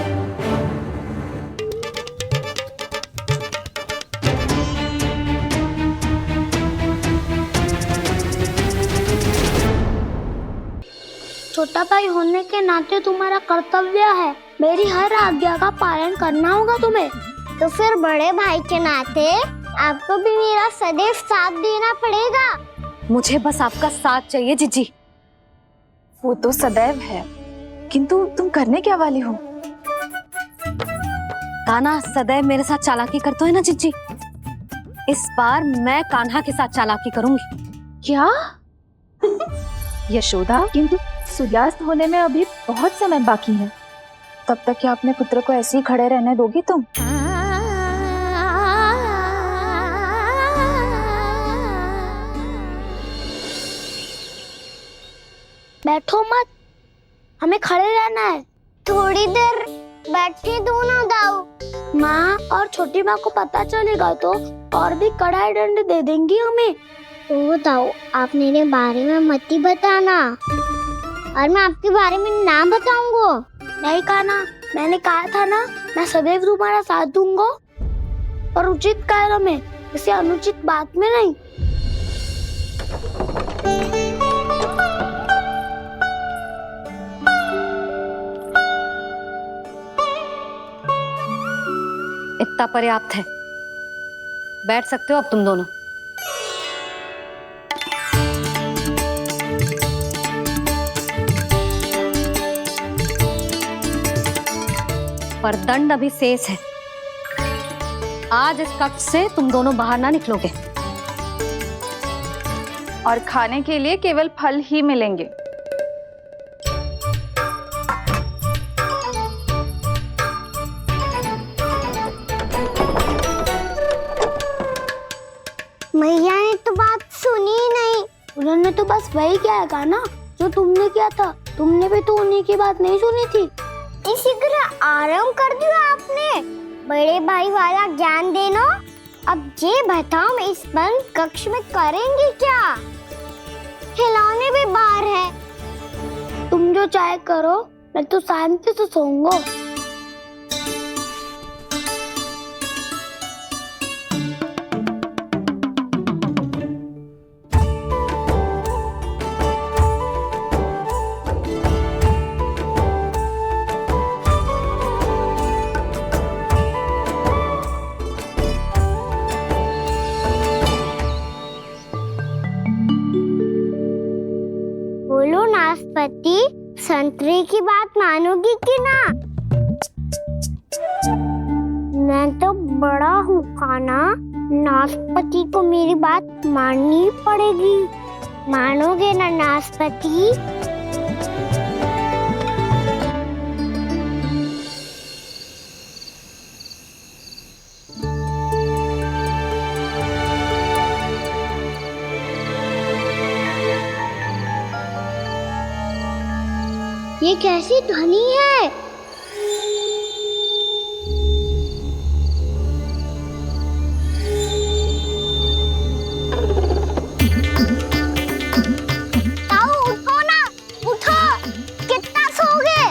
छोटा भाई होने के नाते तुम्हारा कर्तव्य है, मेरी हर आज्ञा का पालन करना होगा तुम्हें। तो फिर बड़े भाई के नाते आपको भी मेरा सदैव साथ देना पड़ेगा। मुझे बस आपका साथ चाहिए जीजी। वो तो सदैव है, किंतु तुम करने क्या वाली हो? कान्हा सदैव मेरे साथ चालाकी करता है ना जीजी। इस बार मैं कान्हा के साथ चालाकी करूंगी। क्या? यशोदा, किंतु सूर्यास्त होने में अभी बहुत समय बाकी है। तब तक क्या अपने पुत्र को ऐसे ही खड़े रहने दोगी तुम? बैठो मत, हमें खड़े रहना है। थोड़ी देर बैठे दो ना दाऊ। माँ और छोटी माँ को पता चलेगा तो और भी कड़ा दंड दे देंगी हमें। तो दाऊ, आप मेरे बारे में मत ही बताना, और मैं आपके बारे में ना बताऊंगा। नहीं कान्हा, मैंने कहा था ना, मैं सदैव तुम्हारा साथ दूंगा, और उचित कार्य में, किसी अनुचित बात में नहीं। इतना पर्याप्त है, बैठ सकते हो अब तुम दोनों। पर दंड अभी शेष है। आज इस कक्ष से तुम दोनों बाहर ना निकलोगे, और खाने के लिए केवल फल ही मिलेंगे। मैया ने तो बात सुनी ही नहीं। उन्होंने तो बस वही किया ना जो तुमने किया था। तुमने भी तो उन्हीं की बात नहीं सुनी थी। इसी तरह आराम कर दिया आपने। बड़े भाई वाला ज्ञान देना। अब ये बताओ, इस बंद कक्ष में करेंगे क्या? खिलौने भी बाहर है। तुम जो चाहे करो, मैं तो शांति से सोऊंगा। बोलो नाशपाती, संतरे की बात मानोगी कि ना? मैं तो बड़ा हूँ कान्हा, नाशपाती को मेरी बात माननी पड़ेगी। मानोगे ना नाशपाती? ये कैसी ध्वनि है? ताऊ उठो ना, उठो। कितना सोओगे?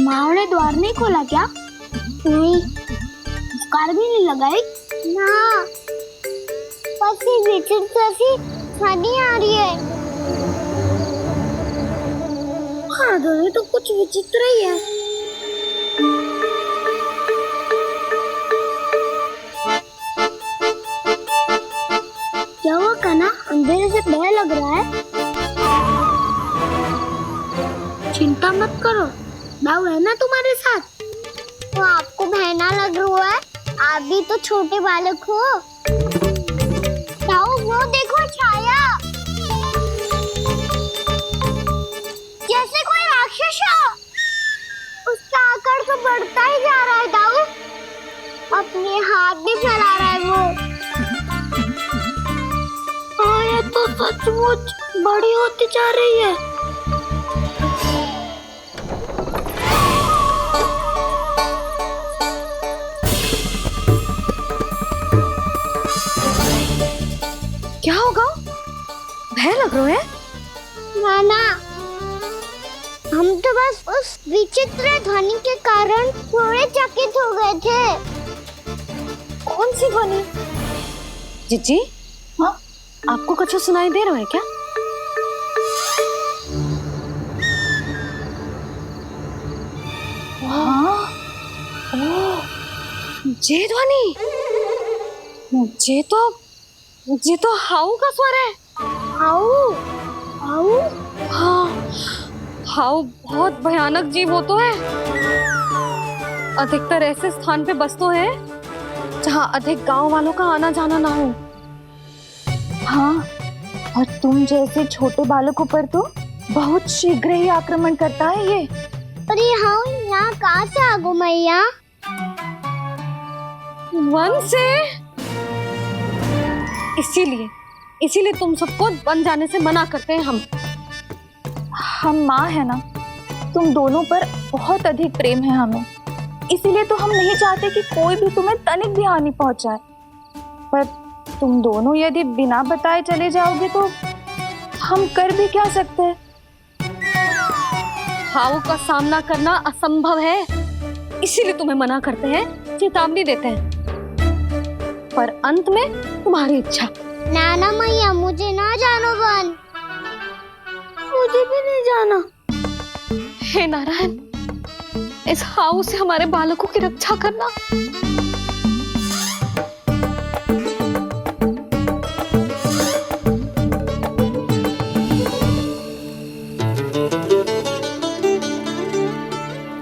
माँ ने द्वार नहीं खोला क्या? नहीं। कार भी नहीं लगाई? ना। पर सी विचित्र सी ध्वनि आ रही है। हाँ, ध्वनि तो कुछ विचित्र ही है। क्या हुआ कान्हा, अंधेरे से भय लग रहा है? चिंता मत करो, दाऊ है ना तुम्हारे साथ। तो आपको भय ना लग रहा है? आप भी तो छोटे बालक हो। दाऊ, वो देखो छाया, जैसे कोई राक्षस हो। उसका आकार तो बढ़ता ही जा रहा है दाऊ, अपने हाथ भी फैला रहा है वो। हाँ, ये तो सचमुच बड़ी होती जा रही है। क्या होगा? भय लग रहा है? नाना, हम तो बस उस विचित्र ध्वनि के कारण थोड़े चकित हो गए थे। कौन सी ध्वनि? जीजी, हाँ, आपको कुछ सुनाई दे रहा है क्या? हाँ, ओह, ये ध्वनि, ये तो हाउ का स्वर है। हाउ? हाउ? हाँ, हाउ बहुत भयानक जीव हो तो है। अधिकतर ऐसे स्थान पे बसते हैं जहाँ अधिक गांव वालों का आना जाना ना हो। हाँ, और तुम जैसे छोटे बालकों पर तो बहुत शीघ्र ही आक्रमण करता है ये। पर ये हाउ यहाँ कहाँ से आ गो मैया? वन से। इसीलिए तुम सबको वन जाने से मना करते हैं हम माँ है ना, तुम दोनों पर बहुत अधिक प्रेम है हमें, इसीलिए तो हम नहीं चाहते कि कोई भी तुम्हें तनिक भी हानि पहुंचाए। पर तुम दोनों यदि बिना बताए चले जाओगे तो हम कर भी क्या सकते हैं? हाउ का सामना करना असंभव है, इसीलिए तुम्हें मना करते हैं, चेतावनी देते हैं। पर अंत में तुम्हारी इच्छा। नाना मैया, मुझे ना जानो वन, मुझे भी नहीं जाना। हे नारायण, इस हाउ से हमारे बालकों की रक्षा करना।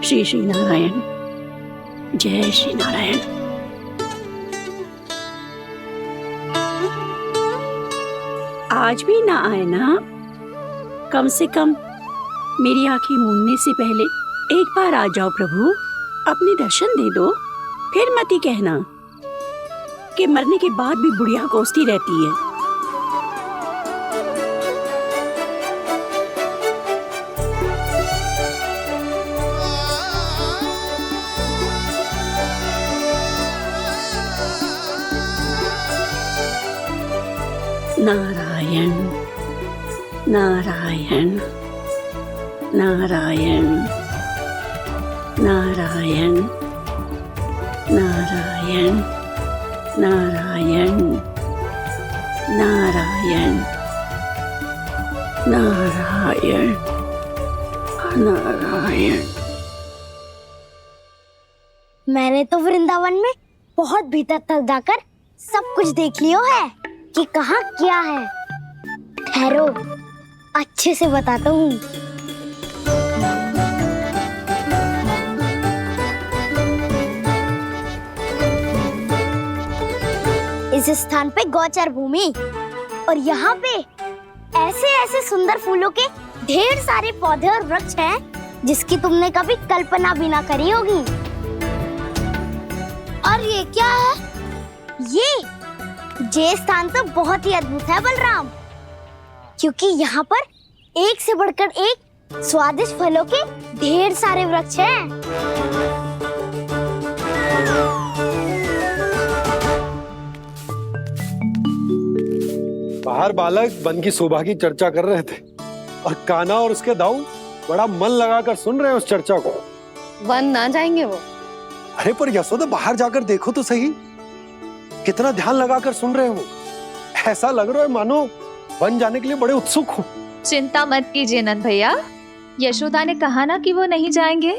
श्री श्री नारायण, जय श्री नारायण। आज भी ना आए ना? कम से कम मेरी आंखें मूंदने से पहले एक बार आ जाओ प्रभु, अपने दर्शन दे दो। फिर मत ही कहना कि मरने के बाद भी बुढ़िया कोसती रहती है। नारायण नारायण नारायण नारायण नारायण नारायण नारायण नारायण नारायण। मैंने तो वृंदावन में बहुत भीतर तक जाकर सब कुछ देख लियो है कि कहाँ क्या है। ठहरो, अच्छे से बताता हूँ। इस स्थान पे गोचर भूमि, और यहाँ पे ऐसे ऐसे सुंदर फूलों के ढेर सारे पौधे और वृक्ष हैं जिसकी तुमने कभी कल्पना भी ना करी होगी। और ये क्या है? ये स्थान तो बहुत ही अद्भुत है बलराम, क्योंकि यहाँ पर एक से बढ़कर एक स्वादिष्ट फलों के ढेर सारे वृक्ष हैं। बाहर बालक वन की शोभा की चर्चा कर रहे थे और कान्हा और उसके दाऊ बड़ा मन लगाकर सुन रहे हैं उस चर्चा को। वन ना जाएंगे वो? अरे पर यशोदा, बाहर जाकर देखो तो सही, कितना ध्यान लगाकर सुन रहे हो। ऐसा लग रहा है मानो वन जाने के लिए बड़े उत्सुक हो। चिंता मत कीजिए नंद भैया, यशोदा ने कहा ना कि वो नहीं जाएंगे।